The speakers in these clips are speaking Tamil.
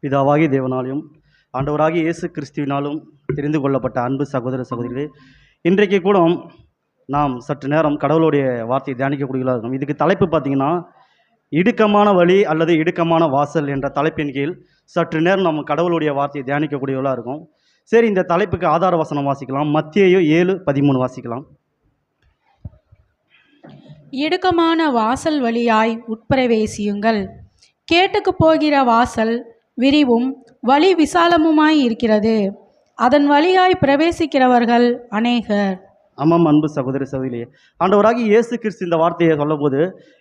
பிதாவாகிய தேவனாலும் ஆண்டவராகிய இயேசு கிறிஸ்துவினாலும் தெரிந்து கொள்ளப்பட்ட அன்பு சகோதர சகோதரிகளே, இன்றைக்கு கூட நாம் சற்று நேரம் கடவுளுடைய வார்த்தையை தியானிக்கக்கூடியதாக இருக்கும். இதுக்கு தலைப்பு பார்த்தீங்கன்னா, இடுக்கமான வழி அல்லது இடுக்கமான வாசல் என்ற தலைப்பின் கீழ் சற்று நேரம் நம்ம கடவுளுடைய வார்த்தையை தியானிக்கக்கூடியவர்களாக இருக்கும். சரி, இந்த தலைப்புக்கு ஆதார வசனம் வாசிக்கலாம். மத்தேயு 7:13 வாசிக்கலாம். இடுக்கமான வாசல் வழியாய் உட்பிரவேசியுங்கள். கேட்டுக்கு போகிற வாசல் விரிவும் வழி விசாலமுமாய் இருக்கிறது, அதன் வழியாய் பிரவேசிக்கிறவர்கள் அநேகர். ஆமாம், அன்பு சகோதர சகோதரியே, ஆண்டவராகிய இயேசு கிறிஸ்து இந்த வார்த்தையை சொல்லும்போது,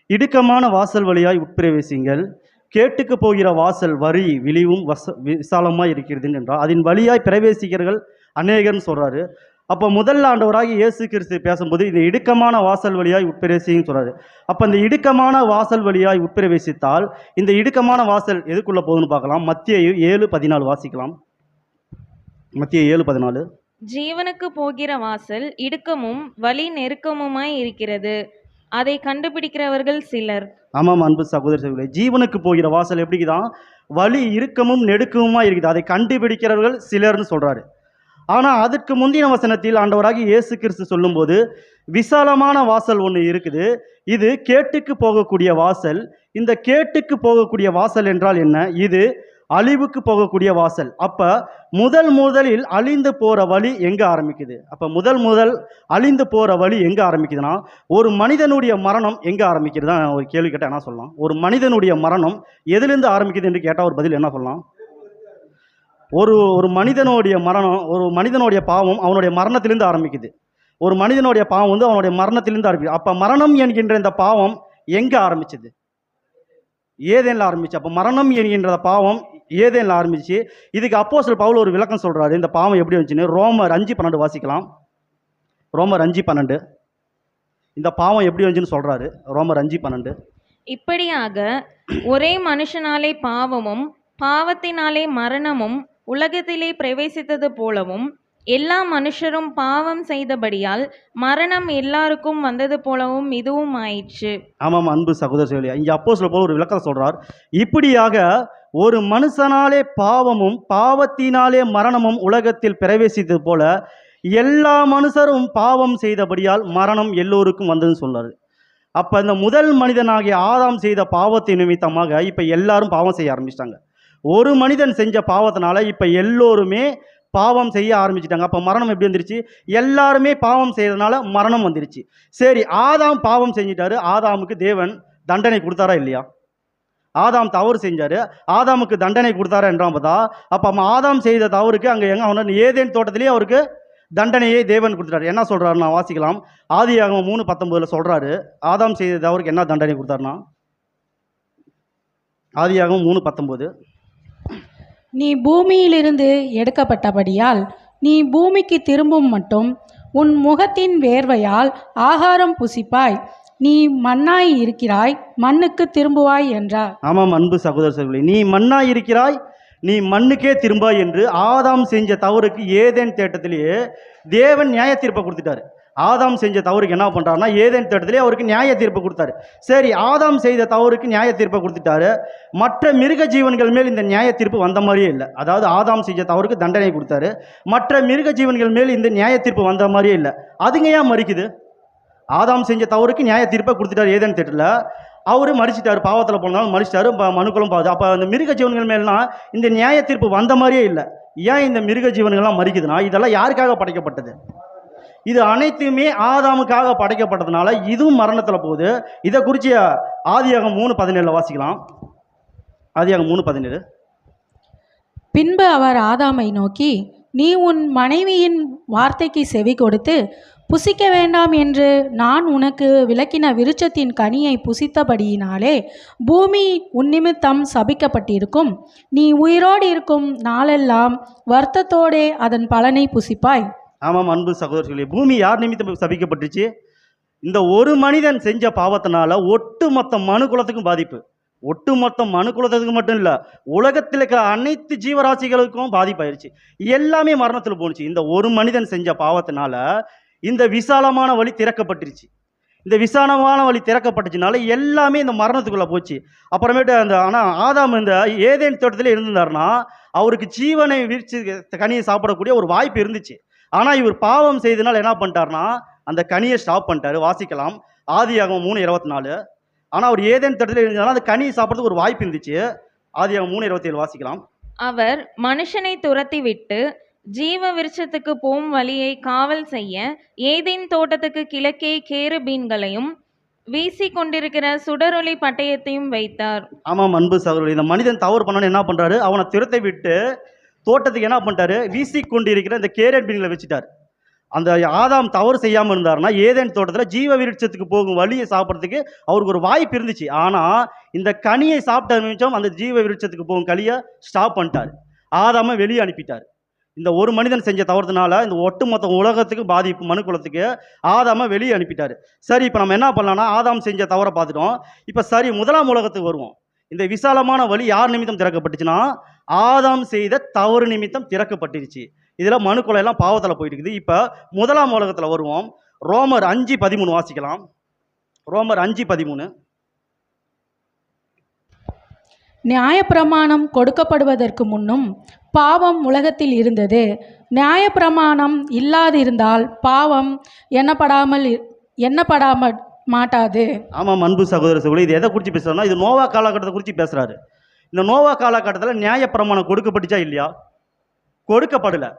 இடுக்கமான வாசல் வழியாய் உட்பிரவேசிங்கள், கேட்டுக்கு போகிற வாசல் வரி விழிவும் விசாலமாக இருக்கிறது என்றால் அதன் வழியாய் பிரவேசிக்கிறர்கள் அநேகர்னு சொல்கிறாரு. அப்போ முதல்ல ஆண்டவராகிய இயேசு கிறிஸ்து பேசும்போது இந்த இடுக்கமான வாசல் வழியாய் உட்பிரவேசின்னு சொல்கிறாரு. அப்போ இந்த இடுக்கமான வாசல் வழியாய் உட்பிரவேசித்தால் இந்த இடுக்கமான வாசல் எதுக்குள்ளே போகுதுன்னு பார்க்கலாம். மத்தேயு 7:14 வாசிக்கலாம். மத்தேயு 7:14. ஜீவனுக்கு போகிற வாசல் இடுக்கமும் வழி நெருக்கமுமாய் இருக்கிறது, அதை கண்டுபிடிக்கிறவர்கள் சிலர். ஆமாம், அன்பு சகோதர சகோதரிகளே, ஜீவனுக்கு போகிற வாசல் எப்படிதான் வழி இறுக்கமும் நெடுக்கமுமா இருக்குது, அதை கண்டுபிடிக்கிறவர்கள் சிலர்னு சொல்றாரு. ஆனால் அதற்கு முந்தின வசனத்தில் ஆண்டவராகி இயேசு கிறிஸ்து சொல்லும்போது விசாலமான வாசல் ஒன்று இருக்குது, இது கேட்டுக்கு போகக்கூடிய வாசல். இந்த கேட்டுக்கு போகக்கூடிய வாசல் என்றால் என்ன? இது அழிவுக்கு போகக்கூடிய வாசல். அப்போ முதலில் அழிந்து போகிற வழி எங்கே ஆரம்பிக்குது? அப்போ முதல் அழிந்து போகிற வழி எங்கே ஆரம்பிக்குதுன்னா, ஒரு மனிதனுடைய மரணம் எங்கே ஆரம்பிக்கிறது தான் ஒரு கேள்வி கேட்டால் என்ன சொல்லலாம்? ஒரு மனிதனுடைய மரணம் எதிலிருந்து ஆரம்பிக்குது என்று கேட்டால் ஒரு பதில் என்ன சொல்லலாம்? ஒரு மனிதனுடைய மரணம், ஒரு மனிதனுடைய பாவம் அவனுடைய மரணத்திலிருந்து ஆரம்பிக்குது. ஒரு மனிதனுடைய பாவம் அவனுடைய மரணத்திலிருந்து ஆரம்பிக்குது. அப்போ மரணம் என்கின்ற இந்த பாவம் எங்கே ஆரம்பிச்சது? ஏதேனில் ஆரம்பிச்சு. அப்போ மரணம் என்கின்ற பாவம் ஏதேனில் ஆரம்பிச்சு. இதுக்கு அப்போஸ்தலர் பவுல் ஒரு விளக்கம் சொல்றாரு, இந்த பாவம் எப்படி வந்துச்சுன்னு. ரோமர் 5:12 வாசிக்கலாம். ரோமர் 5:12 இந்த பாவம் எப்படி வந்துச்சுன்னு சொல்றாரு. ரோமர் 5:12. இப்படியாக ஒரே மனுஷனாலே பாவமும் பாவத்தினாலே மரணமும் உலகத்திலே பிரவேசித்தது போலவும் எல்லா மனுஷரும் பாவம் செய்தபடியால் மரணம் எல்லாருக்கும் வந்தது போலவும் இதுவும் ஆயிற்று. ஆமாம், அன்பு சகோதர சகோதரிகளே, இங்கே அப்போஸ்தலர் பவுல் ஒரு விளக்கம் சொல்றார். இப்படியாக ஒரு மனுஷனாலே பாவமும் பாவத்தினாலே மரணமும் உலகத்தில் பிரவேசித்தது போல எல்லா மனுஷரும் பாவம் செய்தபடியால் மரணம் எல்லோருக்கும் வந்ததுன்னு சொன்னார். அப்போ இந்த முதல் மனிதனாகிய ஆதாம் செய்த பாவத்தை நிமித்தமாக இப்போ எல்லாரும் பாவம் செய்ய ஆரம்பிச்சிட்டாங்க. ஒரு மனிதன் செஞ்ச பாவத்தினால இப்போ எல்லோருமே பாவம் செய்ய ஆரம்பிச்சிட்டாங்க. அப்போ மரணம் எப்படி வந்துருச்சு? எல்லாருமே பாவம் செய்யறதுனால மரணம் வந்துருச்சு. சரி, ஆதாம் பாவம் செஞ்சிட்டாரு, ஆதாமுக்கு தேவன் தண்டனை கொடுத்தாரா இல்லையா? ஆதாம் தவறு செஞ்சாரு, ஆதாமுக்கு தண்டனை கொடுத்தாரா என்றான் பார்த்தா, அப்போ ஆதாம் செய்த தவறுக்கு அங்கே எங்கே அவன் ஏதேன் தோட்டத்திலேயே அவருக்கு தண்டனையை தேவன் கொடுத்துட்டாரு. என்ன சொல்றாரு நான் வாசிக்கலாம். ஆதியாகமம் 3:19 சொல்றாரு, ஆதாம் செய்த தவறுக்கு என்ன தண்டனை கொடுத்தாருன்னா, ஆதியாகமம் 3:19. நீ பூமியிலிருந்து எடுக்கப்பட்டபடியால் நீ பூமிக்கு திரும்பும் மட்டும் உன் முகத்தின் வேர்வையால் ஆகாரம் புசிப்பாய், நீ மண்ணாய் இருக்கிறாய், மண்ணுக்கு திரும்புவாய் என்றார். ஆமாம், அன்பு சகோதர சகோதரி, நீ மண்ணாய் இருக்கிறாய், நீ மண்ணுக்கே திரும்பாய் என்று ஆதாம் செஞ்ச தவறுக்கு ஏதேன் தேட்டத்திலேயே தேவன் நியாய தீர்ப்பை கொடுத்துட்டாரு. ஆதாம் செஞ்ச தவறுக்கு என்ன பண்ணுறாருன்னா, ஏதேன் தேட்டத்திலே அவருக்கு நியாய தீர்ப்பு கொடுத்தாரு. சரி, ஆதாம் செய்த தவறுக்கு நியாய தீர்ப்பை கொடுத்துட்டாரு. மற்ற மிருக ஜீவன்கள் மேல் இந்த நியாய தீர்ப்பு வந்த மாதிரியே இல்லை. அதாவது ஆதாம் செஞ்ச தவறுக்கு தண்டனை கொடுத்தாரு, மற்ற மிருக ஜீவன்கள் மேல் இந்த நியாய தீர்ப்பு வந்த மாதிரியே இல்லை. அதுங்க ஏன் மறிக்குது? ஆதாம் செஞ்ச தவறுக்கு நியாய தீர்ப்பை கொடுத்துட்டாரு ஏதேன் தேட்டத்தில், அவரு மறிச்சிட்டாரு, பாவத்தில் போனாலும் மறிச்சிட்டாரு, மனுக்களும் பாது. அப்போ அந்த மிருக ஜீவன்கள் மேலாம் இந்த நியாய தீர்ப்பு வந்த மாதிரியே இல்லை. ஏன் இந்த மிருக ஜீவன்கள்லாம் மறிக்குதுன்னா, இதெல்லாம் யாருக்காக படைக்கப்பட்டது? இது அனைத்துமே ஆதாமுக்காக படைக்கப்பட்டதுனால இதுவும் மரணத்தில் போகுது. இதை குறித்து ஆதியாகமம் 3:17 வாசிக்கலாம். ஆதியாகமம் 3:17. பின்பு அவர் ஆதாமை நோக்கி, நீ உன் மனைவியின் வார்த்தைக்கு செவி கொடுத்து புசிக்க வேண்டாம் என்று நான் உனக்கு விலக்கின விருட்சத்தின் கனியை புசித்தபடியினாலே பூமி உன்னிமித்தம் சபிக்கப்பட்டிருக்கும், நீ உயிரோடு இருக்கும் நாளெல்லாம் வருத்தத்தோடே அதன் பலனை புசிப்பாய். ஆமாம், அன்பு சகோதரர்களே, பூமி யார் நிமித்தம் சபிக்கப்பட்டுச்சு? இந்த ஒரு மனிதன் செஞ்ச பாவத்தினால ஒட்டுமொத்த மனு குலத்துக்கும் பாதிப்பு. ஒட்டுமொத்த மனு குலத்துக்கு மட்டும் இல்லை, உலகத்தில் இருக்கிற அனைத்து ஜீவராசிகளுக்கும் பாதிப்பாயிருச்சு. எல்லாமே மரணத்தில் போணுச்சு. இந்த ஒரு மனிதன் செஞ்ச பாவத்தினால இந்த விசாலமான வழி திறக்கப்பட்டுருச்சு. இந்த விசாலமான வழி திறக்கப்பட்டுச்சுனால எல்லாமே இந்த மரணத்துக்குள்ளே போச்சு. அப்புறமேட்டு ஆனால் ஆதாம் இந்த ஏதேன் தோட்டத்திலே இருந்திருந்தாருன்னா அவருக்கு ஜீவனை விரிச்சு கனியை சாப்பிடக்கூடிய ஒரு வாய்ப்பு இருந்துச்சு. ஆனால் இவர் பாவம் செய்தனால என்ன பண்ணிட்டாருன்னா அந்த கனியை ஸ்டாப் பண்ணிட்டாரு. வாசிக்கலாம் ஆதியாகமம் 3:24. ஆனால் அவர் ஏதேன் தோட்டத்தில் இருந்தாலும் அந்த கனியை சாப்பிட்றதுக்கு ஒரு வாய்ப்பு இருந்துச்சு. ஆதியாகமம் 3:27 வாசிக்கலாம். அவர் மனுஷனை துரத்திவிட்டு ஜீவ விருட்சத்துக்கு போகும் வழியை காவல் செய்ய ஏதேன் தோட்டத்துக்கு கிழக்கே கேருபீன்களையும் வீசி கொண்டிருக்கிற சுடரொளி பட்டயத்தையும் வைத்தார். ஆமாம் அன்பு சகோதரர்களே, இந்த மனிதன் தவறு பண்ணான்னு என்ன பண்ணுறாரு, அவனை துரத்தை விட்டு தோட்டத்துக்கு என்ன பண்ணிட்டாரு, வீசி கொண்டிருக்கிற இந்த கேருபீன்களை வச்சுட்டார். அந்த ஆதாம் தவறு செய்யாமல் இருந்தாருன்னா ஏதேன் தோட்டத்தில் ஜீவ விருட்சத்துக்கு போகும் வழியை சாப்பிட்றதுக்கு அவருக்கு ஒரு வாய்ப்பு இருந்துச்சு. ஆனால் இந்த கனியை சாப்பிட்ட நிமிஷம் அந்த ஜீவ விருட்சத்துக்கு போகும் கனியை ஸ்டாப் பண்ணிட்டார். ஆதாமை வெளியே அனுப்பிட்டார். இந்த ஒரு மனிதன் செஞ்ச தவறுனால இந்த ஒட்டுமொத்த உலகத்துக்கு பாதிப்பு, மனுக்குலத்துக்கு ஆதாமை வெளியே அனுப்பிட்டார். சரி, இப்போ நம்ம என்ன பண்ணலாம்னா ஆதாம் செஞ்ச தவறை பார்த்துட்டோம். இப்போ சரி, முதலாம் உலகத்துக்கு வருவோம். இந்த விசாலமான வழி யார் நிமித்தம் திறக்கப்பட்டுச்சுன்னா ஆதாம் செய்த தவறு நிமித்தம் திறக்கப்பட்டுருச்சு. இதில் மனுக்குலை எல்லாம் பாவத்தில் போயிட்டு இருக்குது. இப்போ முதலாம் உலகத்தில் வருவோம். ரோமர் 5:13 வாசிக்கலாம். ரோமர் 5:13. நியாயப்பிரமாணம் கொடுக்கப்படுவதற்கு முன்னும் பாவம் உலகத்தில் இருந்தது. நியாயப்பிரமாணம் இல்லாதிருந்தால் பாவம் எண்ணப்படாமல் மாட்டாது. ஆமாம் அன்பு சகோதர சகோதரி, இது எதை குறித்து பேசுகிறாருன்னா இது நோவா காலகட்டத்தை குறித்து பேசுகிறாரு. இந்த நோவா காலகட்டத்தில் நியாயப்பிரமாணம் கொடுக்கப்பட்டுச்சா இல்லையா? கொடுக்கப்படலை.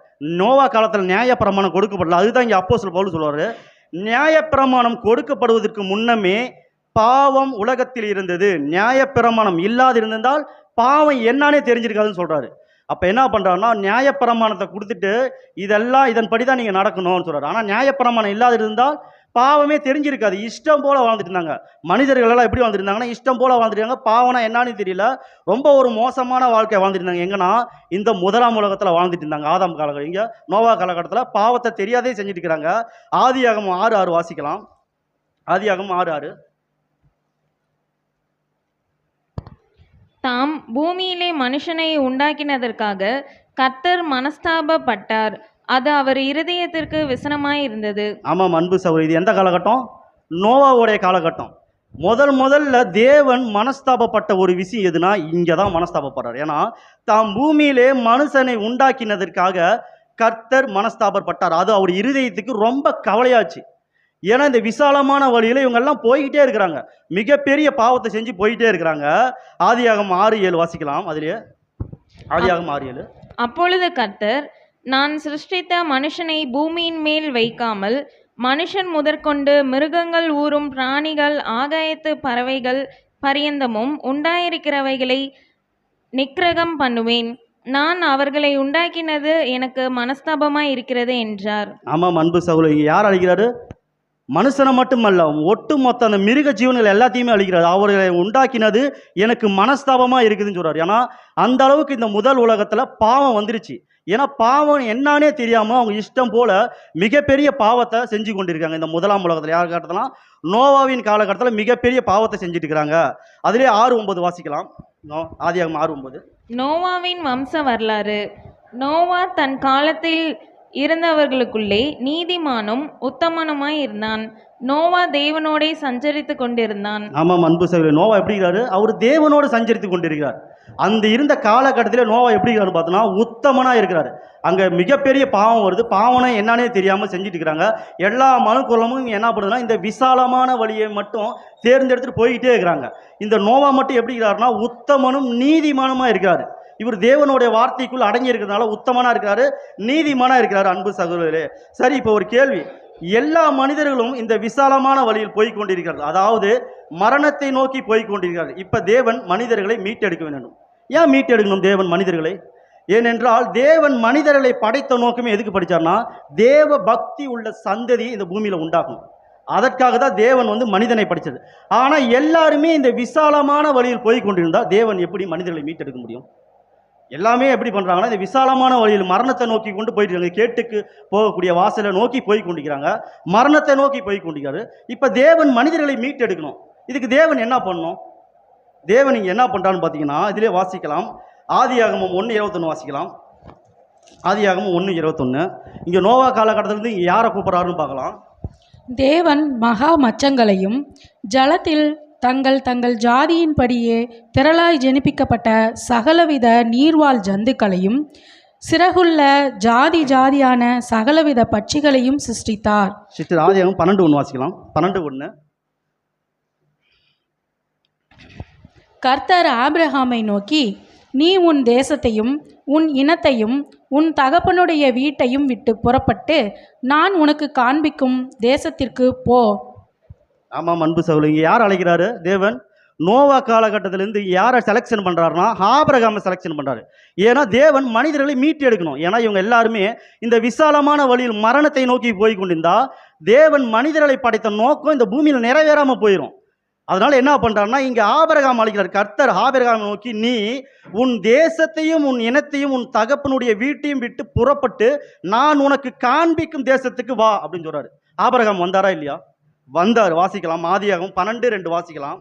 நோவா காலத்தில் நியாயப்பிரமாணம் கொடுக்கப்படல. அதுதான் இங்கே அப்போஸ்தலர் பவுல் சொல்வார், நியாயப்பிரமாணம் கொடுக்கப்படுவதற்கு முன்னமே பாவம் உலகத்தில் இருந்தது. நியாயப்பிரமாணம் இல்லாதிருந்தால் பாவம் என்னன்னே தெரிஞ்சிருக்காதுன்னு சொல்கிறாரு. அப்போ என்ன பண்ணுறாருன்னா நியாயப்பிரமாணத்தை கொடுத்துட்டு இதெல்லாம் இதன்படி தான் நீங்கள் நடக்கணும்னு சொல்கிறார். ஆனால் நியாயப்பிரமாணம் இல்லாதிருந்தால் பாவமே தெரிஞ்சிருக்காது. இஷ்டம் போல் வாழ்ந்துட்டு இருந்தாங்க. மனிதர்கள் எல்லாம் எப்படி வாழ்ந்துருந்தாங்கன்னா இஷ்டம் போல் வாழ்ந்துருக்காங்க. பாவம்னா என்னன்னு தெரியல, ரொம்ப ஒரு மோசமான வாழ்க்கை வாழ்ந்துருந்தாங்க. எங்கன்னா இந்த முதலாம் உலகத்தில் வாழ்ந்துட்டு இருந்தாங்க. ஆதாம் காலகட்டம். இங்கே நோவா காலகட்டத்தில் பாவத்தை தெரியாதே செஞ்சுட்டு இருக்கிறாங்க. ஆதியாகமம் 6:6 வாசிக்கலாம். ஆதியாகமம் 6:6. தாம் பூமியிலே மனுஷனை உண்டாக்கினதற்காக கர்த்தர் மனஸ்தாபப்பட்டார். அது அவர் இருதயத்திற்கு விசனமாய் இருந்தது. ஆமாம் அன்பு சகோதரி, இது எந்த காலகட்டம்? நோவாவுடைய காலகட்டம். முதல்ல தேவன் மனஸ்தாபப்பட்ட ஒரு விஷயம் எதுனா இங்கே தான் மனஸ்தாபப்படுறார். ஏன்னா தாம் பூமியிலே மனுஷனை உண்டாக்கினதற்காக கர்த்தர் மனஸ்தாபப்பட்டார். அது அவர் இருதயத்துக்கு ரொம்ப கவலையாச்சு. ஏன்னா இந்த விசாலமான வழியில் இவங்கெல்லாம் போய்கிட்டே இருக்கிறாங்க, மிகப்பெரிய பாவத்தை செஞ்சு போயிட்டே இருக்கிறாங்க. ஆதியாகமம் 6:7 வாசிக்கலாம். அதிலே ஆதியாகமம் 6:7. அப்பொழுது கர்த்தர், நான் சிருஷ்டித்த மனுஷனை பூமியின் மேல் வைக்காமல் மனுஷன் முதற்கொண்டு மிருகங்கள், ஊரும் பிராணிகள், ஆகாயத்து பறவைகள் பரியந்தமும் உண்டாயிருக்கிறவைகளை நிக்கிரகம் பண்ணுவேன். நான் அவர்களை உண்டாக்கினது எனக்கு மனஸ்தாபமாய் இருக்கிறது என்றார். ஆமாம் அன்பு சகோதரி, யார் அழிக்கிறாரு? மனுஷனை மட்டுமல்ல, ஒட்டுமொத்த அந்த மிருக ஜீவன்கள் எல்லாத்தையுமே அழிக்கிறார். அவர்களை உண்டாக்கினது எனக்கு மனஸ்தாபமாக இருக்குதுன்னு சொல்கிறார். ஏன்னா அந்த அளவுக்கு இந்த முதல் உலகத்தில் பாவம் வந்துருச்சு. ஏன்னா பாவம் என்னானே தெரியாமல் அவங்க இஷ்டம் போல் மிகப்பெரிய பாவத்தை செஞ்சு கொண்டிருக்காங்க. இந்த முதலாம் உலகத்தில் யார் காலத்துலாம் நோவாவின் காலகட்டத்தில் மிகப்பெரிய பாவத்தை செஞ்சுட்டு இருக்கிறாங்க. அதிலே 6:9 வாசிக்கலாம். ஆதியாகமம் 6:9. நோவாவின் வம்ச வரலாறு. நோவா தன் காலத்தில் இருந்தவர்களுக்குள்ளே நீதிமானும் உத்தமனுமாய் இருந்தான். நோவா தேவனோடே சஞ்சரித்து கொண்டிருந்தான். ஆமாம் அன்பு சகோதரி, நோவா எப்படி இருக்கிறாரு? அவர் தேவனோடு சஞ்சரித்து கொண்டிருக்கிறார். அந்த இருந்த காலகட்டத்தில் நோவா எப்படி இருக்காரு பார்த்தோன்னா உத்தமனாக இருக்கிறாரு. அங்கே மிகப்பெரிய பாவம் வருது. பாவனை என்னன்னே தெரியாமல் செஞ்சுட்டு இருக்கிறாங்க. எல்லா மனுக்குலமும் என்ன பண்ணுதுன்னா இந்த விசாலமான வழியை மட்டும் தேர்ந்தெடுத்துட்டு போய்கிட்டே இருக்கிறாங்க. இந்த நோவா மட்டும் எப்படி இருக்கிறாருன்னா உத்தமனும் நீதிமானுமாக இருக்கிறாரு. இவர் தேவனுடைய வார்த்தைக்குள் அடங்கி இருக்கிறதுனால உத்தமனாக இருக்கிறாரு, நீதிமானாக இருக்கிறாரு. அன்பு சகோதரர்களே, சரி, இப்போ ஒரு கேள்வி. எல்லா மனிதர்களும் இந்த விசாலமான வழியில் போய் கொண்டிருக்கிறார்கள், அதாவது மரணத்தை நோக்கி போய் கொண்டிருக்கிறார்கள். இப்போ தேவன் மனிதர்களை மீட்டெடுக்க வேண்டும். ஏன் மீட்டெடுக்கணும் தேவன் மனிதர்களை? ஏனென்றால் தேவன் மனிதர்களை படைத்த நோக்கமே எதுக்கு படித்தார்னா தேவ பக்தி உள்ள சந்ததி இந்த பூமியில் உண்டாகும். அதற்காக தான் தேவன் மனிதனை படித்தது. ஆனால் எல்லாருமே இந்த விசாலமான வழியில் போய் கொண்டிருந்தால் தேவன் எப்படி மனிதர்களை மீட்டெடுக்க முடியும்? எல்லாமே எப்படி பண்ணுறாங்கன்னா இந்த விசாலமான வழியில் மரணத்தை நோக்கி கொண்டு போயிட்டு இருக்காங்க. கேட்டுக்கு போகக்கூடிய வாசலை நோக்கி போய் கொண்டிருக்கிறாங்க, மரணத்தை நோக்கி போய் கொண்டிருக்காரு. இப்போ தேவன் மனிதர்களை மீட்டெடுக்கணும். இதுக்கு தேவன் என்ன பண்ணணும்? தேவன் இங்கே என்ன பண்ணுறான்னு பார்த்தீங்கன்னா இதிலே வாசிக்கலாம். ஆதியாகமம் 1:21 வாசிக்கலாம். ஆதியாகமம் 1:21. இங்கே நோவா காலகட்டத்திலேருந்து இங்கே யாரை கூப்பிட்றாருன்னு பார்க்கலாம். தேவன் மகா மச்சங்களையும் ஜலத்தில் தங்கள் தங்கள் ஜாதியின்படியே திரளாய் ஜனிப்பிக்கப்பட்ட சகலவித நீர்வாழ் ஜந்துக்களையும் சிறகுள்ள ஜாதி ஜாதியான சகலவித பட்சிகளையும் சிருஷ்டித்தார். சிஸ்டர் ஆதியாகமம் 12:1 வாசிக்கலாம். 12:1. கர்த்தர் ஆபிரகாமை நோக்கி, நீ உன் தேசத்தையும் உன் இனத்தையும் உன் தகப்பனுடைய வீட்டையும் விட்டு புறப்பட்டு நான் உனக்கு காண்பிக்கும் தேசத்திற்கு போ. ஆமாம் அன்பு சகோதரி, இங்கே யார் அழைக்கிறாரு? தேவன் நோவா காலகட்டத்திலேருந்து யாரை செலெக்ஷன் பண்ணுறாருனா ஆபிரகாமை செலெக்ஷன் பண்ணுறாரு. ஏன்னா தேவன் மனிதர்களை மீட்டு எடுக்கணும். ஏன்னா இவங்க எல்லாருமே இந்த விசாலமான வழியில் மரணத்தை நோக்கி போய் கொண்டிருந்தா தேவன் மனிதர்களை படைத்த நோக்கம் இந்த பூமியில் நிறைவேறாமல் போயிடும். அதனால என்ன பண்ணுறாருன்னா இங்கே ஆபிரகாம் அழைக்கிறார். கர்த்தர் ஆபிரகாமை நோக்கி, நீ உன் தேசத்தையும் உன் இனத்தையும் உன் தகப்பனுடைய வீட்டையும் விட்டு புறப்பட்டு நான் உனக்கு காண்பிக்கும் தேசத்துக்கு வா அப்படின்னு சொல்றாரு. ஆபிரகாம் வந்தாரா இல்லையா? வந்தார். வாசிக்கலாம். ஆதியாகமம் 12:2 வாசிக்கலாம்.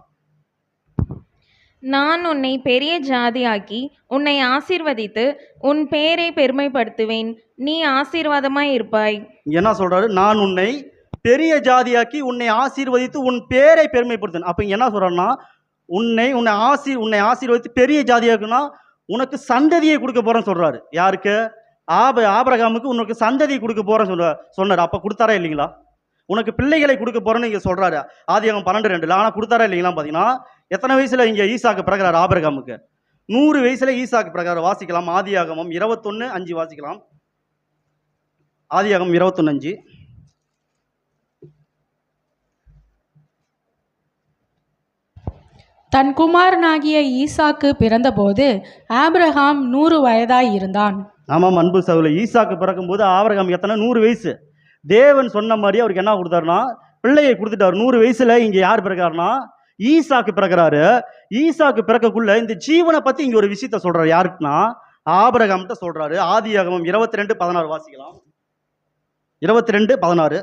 நான் உன்னை பெரிய ஜாதியாக்கி உன்னை ஆசீர்வதித்து உன் பேரை பெருமைப்படுத்துவேன், நீ ஆசீர்வாதமாய் இருப்பாய். இங்க என்ன சொல்றாரு? நான் உன்னை பெரிய ஜாதியாக்கி உன்னை ஆசீர்வதித்து உன் பேரை பெருமைப்படுத்தேன். அப்ப இங்க என்ன சொல்றாருன்னா உன்னை ஆசீர்வதித்து பெரிய ஜாதியாக்குன்னா உனக்கு சந்ததியை கொடுக்க போறேன்னு சொல்றாரு. யாருக்கு? ஆபிரகாமுக்கு உனக்கு சந்ததியை கொடுக்க போறேன்னு சொன்னார். அப்ப கொடுத்தாரா இல்லைங்களா? உனக்கு பிள்ளைகளை கொடுக்க போறேன்னு இங்க சொல்றாரு ஆதியாகமம் 12:2. ஆனா கொடுத்தாரா இல்லைங்களா? பாத்தீங்கன்னா எத்தனை வயசுல இங்க ஈசாக்கு பிறகுறாரு? ஆபிரகாமுக்கு 100 வயசுல ஈசாக்கு பிறகுறாரு. வாசிக்கலாம். ஆதியாகமம் 21:5 வாசிக்கலாம். ஆதியாகமம் 21:5. தன் குமாரனாகிய ஈசாக்கு பிறந்தபோது ஆபிரகாம் 100 வயதாய் இருந்தான். ஆமாம் அன்பு சகோதரி, ஈசாக்கு பிறக்கும்போது ஆபிரகாம் எத்தனை? 100 வயசு. தேவன் சொன்ன மாதிரி அவருக்கு என்ன கொடுத்தாருன்னா பிள்ளையை கொடுத்துட்டாரு. 100 வயசுல இங்க யார் பிறக்காருன்னா ஈசாக்கு பிறக்கிறாரு. ஈசாக்கு பிறக்கக்குள்ள இந்த ஜீவனை பத்தி இங்க ஒரு விஷயத்த சொல்றாரு. யாருக்குன்னா ஆபிரகாம்கிட்ட சொல்றாரு. ஆதியாகமம் 22:16 வாசிக்கலாம். 22:16.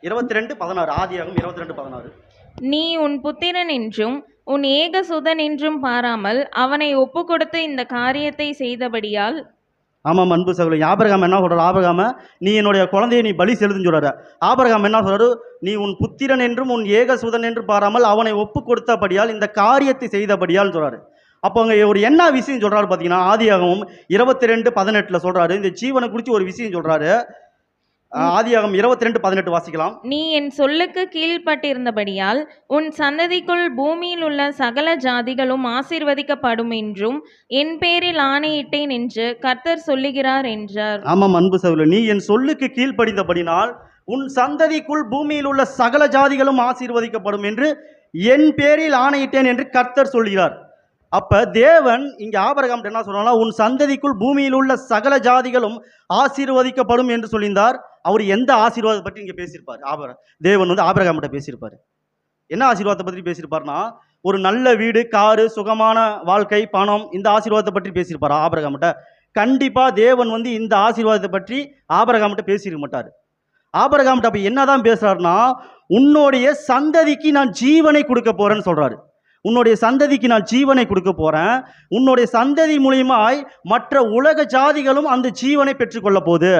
22:16. ஆதியாகமம் 22:16. நீ உன் புத்திரன் என்றும் உன் ஏகசுதன் என்றும் பாராமல் அவனை ஒப்பு கொடுத்து இந்த காரியத்தை செய்தபடியால். ஆமாம் அன்பு சகோதரி, ஆபிரகாம் என்ன சொல்றாரு? ஆபிரகாம நீ என்னுடைய குழந்தையை நீ பலி செலுத்துன்னு சொல்றாரு. ஆபிரகாம் என்ன சொல்றாரு? நீ உன் புத்திரன் என்றும் உன் ஏகசுதன் என்று பாராமல் அவனை ஒப்பு கொடுத்தபடியால் இந்த காரியத்தை செய்தபடியால் சொல்றாரு. அப்போ அங்கே ஒரு என்ன விஷயம் சொல்றாரு பார்த்தீங்கன்னா ஆதியாகமம் 22:18 சொல்றாரு. இந்த ஜீவனை குறித்து ஒரு விஷயம் சொல்றாரு. ஆதியாகமம் 22:18 வாசிக்கலாம். நீ என் சொல்லுக்கு கீழ்ப்பட்டிருந்தபடியால் உன் சந்ததிக்குள் பூமியில் உள்ள சகல ஜாதிகளும் ஆசீர்வதிக்கப்படும் என்றும் என் பேரில் ஆணையிட்டேன் என்று கர்த்தர் சொல்லுகிறார் என்றார். ஆமாம் அன்பு சகோதரி, நீ என் சொல்லுக்கு கீழ்ப்படிந்தபடினால் உன் சந்ததிக்குள் பூமியில் உள்ள சகல ஜாதிகளும் ஆசீர்வதிக்கப்படும் என்று என் பேரில் ஆணையிட்டேன் என்று கர்த்தர் சொல்கிறார். அப்ப தேவன் இங்க ஆபிரகாம் என்ன சொல்றாருன்னா உன் சந்ததிக்குள் பூமியில் உள்ள சகல ஜாதிகளும் ஆசீர்வதிக்கப்படும் என்று சொல்லியிருந்தார். அவர் எந்த ஆசீர்வாதத்தை பற்றி இங்க பேசியிருப்பார்? தேவன் ஆபிரகாம் கிட்ட பேசியிருப்பாரு. என்ன ஆசீர்வாதத்தை பற்றி பேசியிருப்பார்னா ஒரு நல்ல வீடு, காரு, சுகமான வாழ்க்கை, பணம், இந்த ஆசீர்வாதத்தை பற்றி பேசியிருப்பார் ஆபிரகாம் கிட்ட. கண்டிப்பா தேவன் இந்த ஆசீர்வாதத்தை பற்றி ஆபிரகாம் கிட்ட பேசியிருக்க மாட்டார். ஆபிரகாம் கிட்ட அப்ப என்னதான் பேசுறாருன்னா உன்னுடைய சந்ததிக்கு நான் ஜீவனை கொடுக்க போறேன்னு சொல்றாரு. உன்னுடைய சந்ததிக்கு நான் ஜீவனை கொடுக்க போறேன். உன்னுடைய சந்ததி மூலியமாய் மற்ற உலக ஜாதிகளும் அந்த ஜீவனை பெற்றுக்கொள்ள போகுது.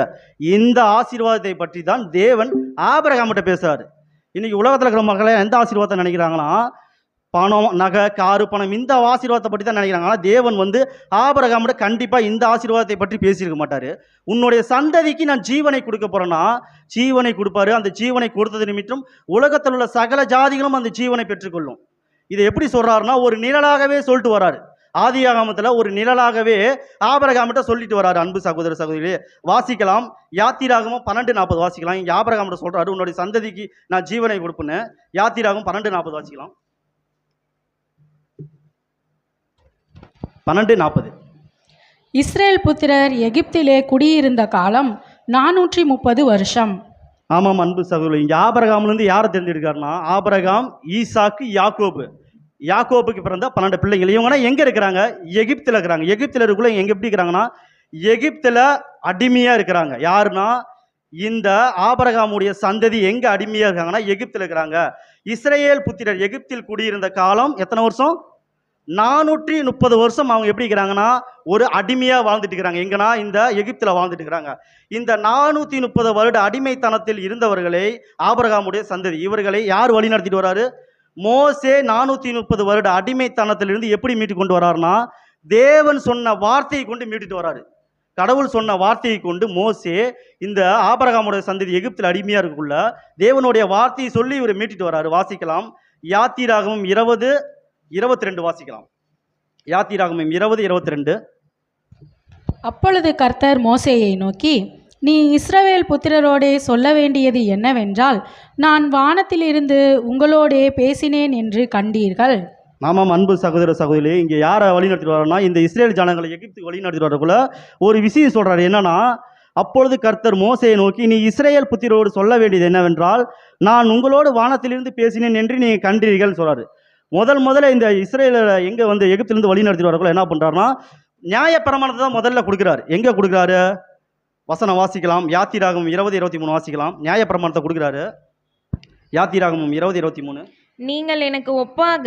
இந்த ஆசீர்வாதத்தை பற்றி தான் தேவன் ஆபிரகாம் கிட்ட பேசுறாரு. இன்னைக்கு உலகத்தில் இருக்கிற மக்களை எந்த ஆசீர்வாதத்தை நினைக்கிறாங்கன்னா பணம், நகை, காரு, பணம், இந்த ஆசீர்வாதத்தை பற்றி தான் நினைக்கிறாங்க. ஆனால் தேவன் ஆபிரகாம் கிட்ட கண்டிப்பா இந்த ஆசீர்வாதத்தை பற்றி பேசியிருக்க மாட்டாரு. உன்னுடைய சந்ததிக்கு நான் ஜீவனை கொடுக்க போறேன்னா ஜீவனை கொடுப்பாரு. அந்த ஜீவனை கொடுத்தது நிமித்தம் உலகத்தில் உள்ள சகல ஜாதிகளும் அந்த ஜீவனை பெற்றுக்கொள்ளும். இதை எப்படி சொல்றாருன்னா ஒரு நிழலாகவே சொல்லிட்டு வராரு. ஆதியாகமத்துல ஒரு நிழலாகவே ஆபிரகாம்கிட்ட சொல்லிட்டு வராரு. அன்பு சகோதர சகோதரி, வாசிக்கலாம். யாத்திராகமம் 12:40 வாசிக்கலாம். இங்க ஆபிரகாம்கிட்ட சொல்றாரு உன்னுடைய சந்ததிக்கு நான் ஜீவனை கொடுப்பேன்னு. யாத்திராகமம் 12:40 வாசிக்கலாம். 12:40. இஸ்ரேல் புத்திரர் எகிப்திலே குடியிருந்த காலம் 430 வருஷம். ஆமாம் அன்பு சகோதரி, இங்கே ஆபிரகாம்லேருந்து யாரை தேர்ந்தெடுக்காருன்னா ஆபிரகாம், ஈசாக்கு, யாக்கோபு. யாக்கோபுக்கு பிறந்த 12 பிள்ளைகள். இவங்கன்னா எங்கே இருக்கிறாங்க? எகிப்தில் இருக்கிறாங்க. எகிப்தில் இருக்குள்ள எங்கே எப்படி இருக்கிறாங்கன்னா எகிப்தில் அடிமையாக இருக்கிறாங்க. யாருன்னா இந்த ஆபிரகாமுடைய சந்ததி எங்கே அடிமையாக இருக்காங்கன்னா எகிப்தில் இருக்கிறாங்க. இஸ்ரேல் புத்திரர் எகிப்தில் குடியிருந்த காலம் எத்தனை வருஷம்? 430 வருஷம் அவங்க எப்படி இருக்கிறாங்கன்னா ஒரு அடிமையாக வாழ்ந்துட்டு இருக்கிறாங்க. எங்கன்னா இந்த எகிப்தில் வாழ்ந்துட்டு இருக்கிறாங்க. இந்த 430 வருட அடிமைத்தனத்தில் இருந்தவர்களை ஆபிரகாமுடைய சந்ததி, இவர்களை யார் வழி நடத்திட்டு வராரு? மோசே 430 வருட அடிமைத்தனத்திலிருந்து எப்படி மீட்டு கொண்டு வராருன்னா, தேவன் சொன்ன வார்த்தையை கொண்டு மீட்டுட்டு வராரு. கடவுள் சொன்ன வார்த்தையை கொண்டு மோசே இந்த ஆபிரகாமுடைய சந்ததி எகிப்தில் அடிமையாக இருக்குள்ள தேவனுடைய வார்த்தையை சொல்லி இவர் மீட்டுட்டு வராரு. வாசிக்கலாம், யாத்திராகமம் 20:22 வாசிக்கலாம். யாத்திராகமம் 20:22. அப்பொழுது கர்த்தர் மோசேயை நோக்கி, நீ இஸ்ரவேல் புத்திரரோடே சொல்ல வேண்டியது என்னவென்றால், நான் வானத்திலிருந்து உங்களோடே பேசினேன் என்று கண்டீர்கள். ஆமாம் அன்பு சகோதர சகோதரி, இங்கே யாரை வழி நடத்திட்டு வரோம்னா இந்த இஸ்ரேல் ஜனங்களை எகிப்துக்கு வழி நடத்திட்டு வரக்குள்ள ஒரு விஷயம் சொல்றாரு. என்னன்னா, அப்பொழுது கர்த்தர் மோசேயை நோக்கி, நீ இஸ்ரேல் புத்திரோடு சொல்ல வேண்டியது என்னவென்றால், நான் உங்களோடு வானத்திலிருந்து பேசினேன் என்று நீ கண்டீர்கள் சொல்றாரு. முதல்ல இந்த இஸ்ரேல எங்க வந்து எகிப்திலிருந்து வழி நடத்திட்டு வரக்குள்ள என்ன பண்றாருன்னா, நியாயப்பிரமாணத்தை தான் முதல்ல கொடுக்குறாரு. எங்க கொடுக்குறாரு? வசனம் வாசிக்கலாம், யாத்திராகமம் 20:23 வாசிக்கலாம். நியாயப்பிரமாணத்தை கொடுக்குறாரு. யாத்திராகமம் 20:23. நீங்கள் எனக்கு ஒப்பாக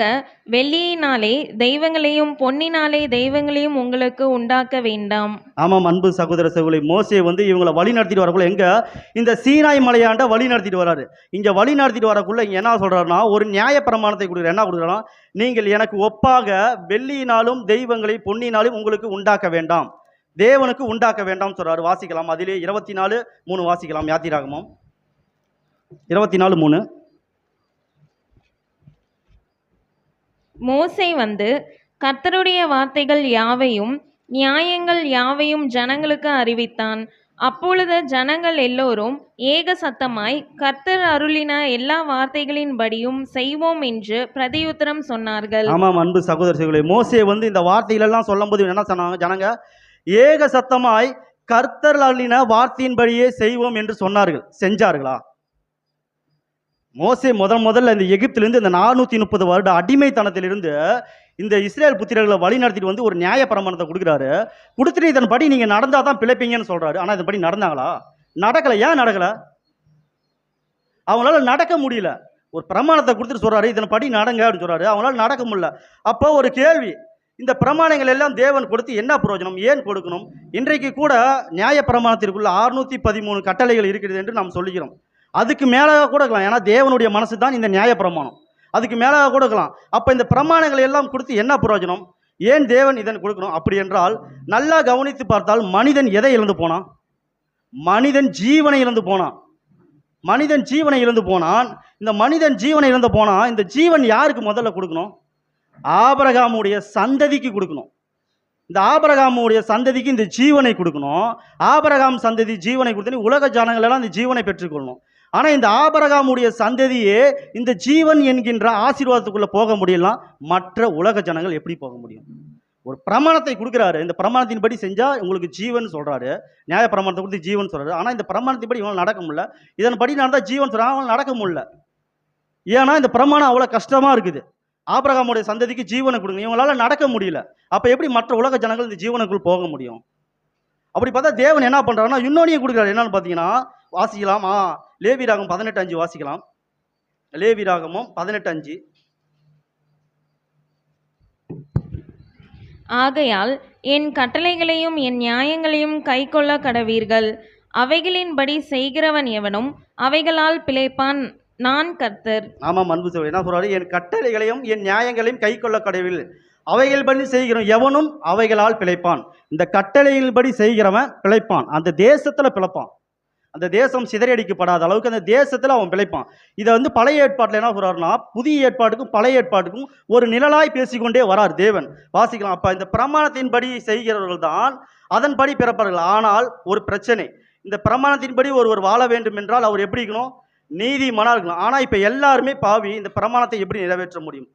வெள்ளியினாலே தெய்வங்களையும் பொன்னினாலே தெய்வங்களையும் உங்களுக்கு உண்டாக்க வேண்டாம். ஆமாம் அன்பு சகோதர சகோதரி, மோசே வந்து இவங்களை வழி நடத்திட்டு வரக்குள்ள எங்க இந்த சீனாய் மலையாண்ட வழி நடத்திட்டு வராரு. இங்க வழி நடத்திட்டு வரக்குள்ள இங்க என்ன சொல்றாருன்னா, ஒரு நியாய பிரமாணத்தை கொடுக்குறாரு. என்ன கொடுக்குறாருன்னா, நீங்கள் எனக்கு ஒப்பாக வெள்ளியினாலும் தெய்வங்களை பொன்னினாலும் உங்களுக்கு உண்டாக்க வேண்டாம், தேவனுக்கு உண்டாக்க வேண்டாம் சொல்றாரு. வாசிக்கலாம், அதிலே 24:3 வாசிக்கலாம். யாத்திராகமம் 24:3. மோசே வந்து கர்த்தருடைய வார்த்தைகள் யாவையும் நியாயங்கள் யாவையும் ஜனங்களுக்கு அறிவித்தான். அப்பொழுது ஜனங்கள் எல்லோரும் ஏக சத்தமாய் கர்த்தர் அருளின எல்லா வார்த்தைகளின்படியும் செய்வோம் என்று பிரதியுத்தரம் சொன்னார்கள். ஆமாம் அன்பு சகோதரர்களே, மோசே வந்து இந்த வார்த்தைகளெல்லாம் சொல்லும் போது என்ன சொன்னாங்க? ஜனங்க ஏக சத்தமாய் கர்த்தர் அருளின வார்த்தையின்படியே செய்வோம் என்று சொன்னார்கள். செஞ்சார்களா? மோசே முதல்ல இந்த எகிப்திலிருந்து இந்த 430 வருட அடிமைத்தனத்திலிருந்து இந்த இஸ்ரேல் புத்திரர்களை வழி நடத்திட்டு வந்து ஒரு நியாய பிரமாணத்தை கொடுக்குறாரு. கொடுத்துட்டு இதன்படி நீங்க நடந்தா தான் பிழைப்பீங்கன்னு சொல்றாரு. ஆனா இதன்படி நடந்தாங்களா? நடக்கல. ஏன் நடக்கல? அவங்களால நடக்க முடியல. ஒரு பிரமாணத்தை கொடுத்துட்டு சொல்றாரு, இதன்படி நடங்க அப்படின்னு சொல்றாரு. அவங்களால நடக்க முடியல. அப்போ ஒரு கேள்வி, இந்த பிரமாணங்கள் எல்லாம் தேவன் கொடுத்து என்ன பிரயோஜனம்? ஏன் கொடுக்கணும்? இன்றைக்கு கூட நியாய பிரமாணத்திற்குள்ள 613 கட்டளைகள் இருக்கிறது என்று நாம் சொல்லுகிறோம். அதுக்கு மேலாக கூட இருக்கலாம். ஏன்னா தேவனுடைய மனசு தான் இந்த நியாய பிரமாணம். அதுக்கு மேலாக கூட இருக்கலாம். அப்போ இந்த பிரமாணங்களை எல்லாம் கொடுத்து என்ன பிரயோஜனம்? ஏன் தேவன் இதன் கொடுக்கணும்? அப்படி என்றால் நல்லா கவனித்து பார்த்தால் மனிதன் எதை இழந்து போனான்? மனிதன் ஜீவனை இழந்து போனான். மனிதன் ஜீவனை இழந்து போனான். இந்த மனிதன் ஜீவனை இழந்து போனா இந்த ஜீவன் யாருக்கு முதல்ல கொடுக்கணும்? ஆபிரகாமுடைய சந்ததிக்கு கொடுக்கணும். இந்த ஆபிரகாமுடைய சந்ததிக்கு இந்த ஜீவனை கொடுக்கணும். ஆபிரகாம் சந்ததி ஜீவனை கொடுத்து உலக ஜனங்கள் எல்லாம் இந்த ஜீவனை பெற்றுக்கொள்ளணும். ஆனால் இந்த ஆபிரகாமுடைய சந்ததியே இந்த ஜீவன் என்கின்ற ஆசீர்வாதத்துக்குள்ளே போக முடியலாம். மற்ற உலக ஜனங்கள் எப்படி போக முடியும்? ஒரு பிரமாணத்தை கொடுக்குறாரு. இந்த பிரமாணத்தின்படி செஞ்சால் உங்களுக்கு ஜீவன் சொல்கிறாரு. நியாய பிரமாணத்தை கொடுத்து ஜீவன் சொல்கிறாரு. ஆனால் இந்த பிரமாணத்தின்படி இவங்க நடக்க முடியல. இதன்படி நடந்தால் ஜீவன் சொல்கிறாங்க, அவங்க நடக்க முடியல. ஏன்னா இந்த பிரமாணம் அவ்வளோ கஷ்டமாக இருக்குது. ஆபிரகாமுடைய சந்ததிக்கு ஜீவனை கொடுங்க, இவங்களால நடக்க முடியல. அப்போ எப்படி மற்ற உலக ஜனங்கள் இந்த ஜீவனுக்குள் போக முடியும்? அப்படி பார்த்தா தேவன் என்ன பண்ணுறாருன்னா இன்னொன்னையும் கொடுக்குறாரு. என்னன்னு பார்த்தீங்கன்னா வாசிக்கலாம், லேவியராகமம் 18:5 வாசிக்கலாம். லேவியராகமம் 18:5. ஆகையால் என் கட்டளைகளையும் என் நியாயங்களையும் கைக்கொள்ள கடவீர்கள். அவைகளின்படி செய்கிறவன் எவனும் அவைகளால் பிழைப்பான். நான் கர்த்தர். ஆமாம் அன்பு சகோதரர், என்ன சொல்றாரு? என் கட்டளைகளையும் என் நியாயங்களையும் கைக்கொள்ள கடவில், அவைகள் படி செய்கிறோம் எவனும் அவைகளால் பிழைப்பான். இந்த கட்டளைகள் படி செய்கிறவன் பிழைப்பான். அந்த தேசத்துல பிழைப்பான். அந்த தேசம் சிதறடிக்கப்படாத அளவுக்கு அந்த தேசத்துல அவன் பிழைப்பான். இதை வந்து பழைய ஏற்பாட்டில் என்ன சொல்றாருன்னா, புதிய ஏற்பாட்டுக்கும் பழைய ஏற்பாட்டுக்கும் ஒரு நிழலாய் பேசிக்கொண்டே வரார் தேவன். வாசிக்கலாம். அப்ப இந்த பிரமாணத்தின்படி செய்கிறவர்கள் தான் அதன்படி பிறப்பார்கள். ஆனால் ஒரு பிரச்சனை, இந்த பிரமாணத்தின்படி ஒருவர் வாழ வேண்டும் என்றால் அவர் எப்படி இருக்கணும்? நீதிமானா இருக்கலாம். ஆனால் இப்போ எல்லாருமே பாவி. இந்த பிரமாணத்தை எப்படி நிறைவேற்ற முடியும்?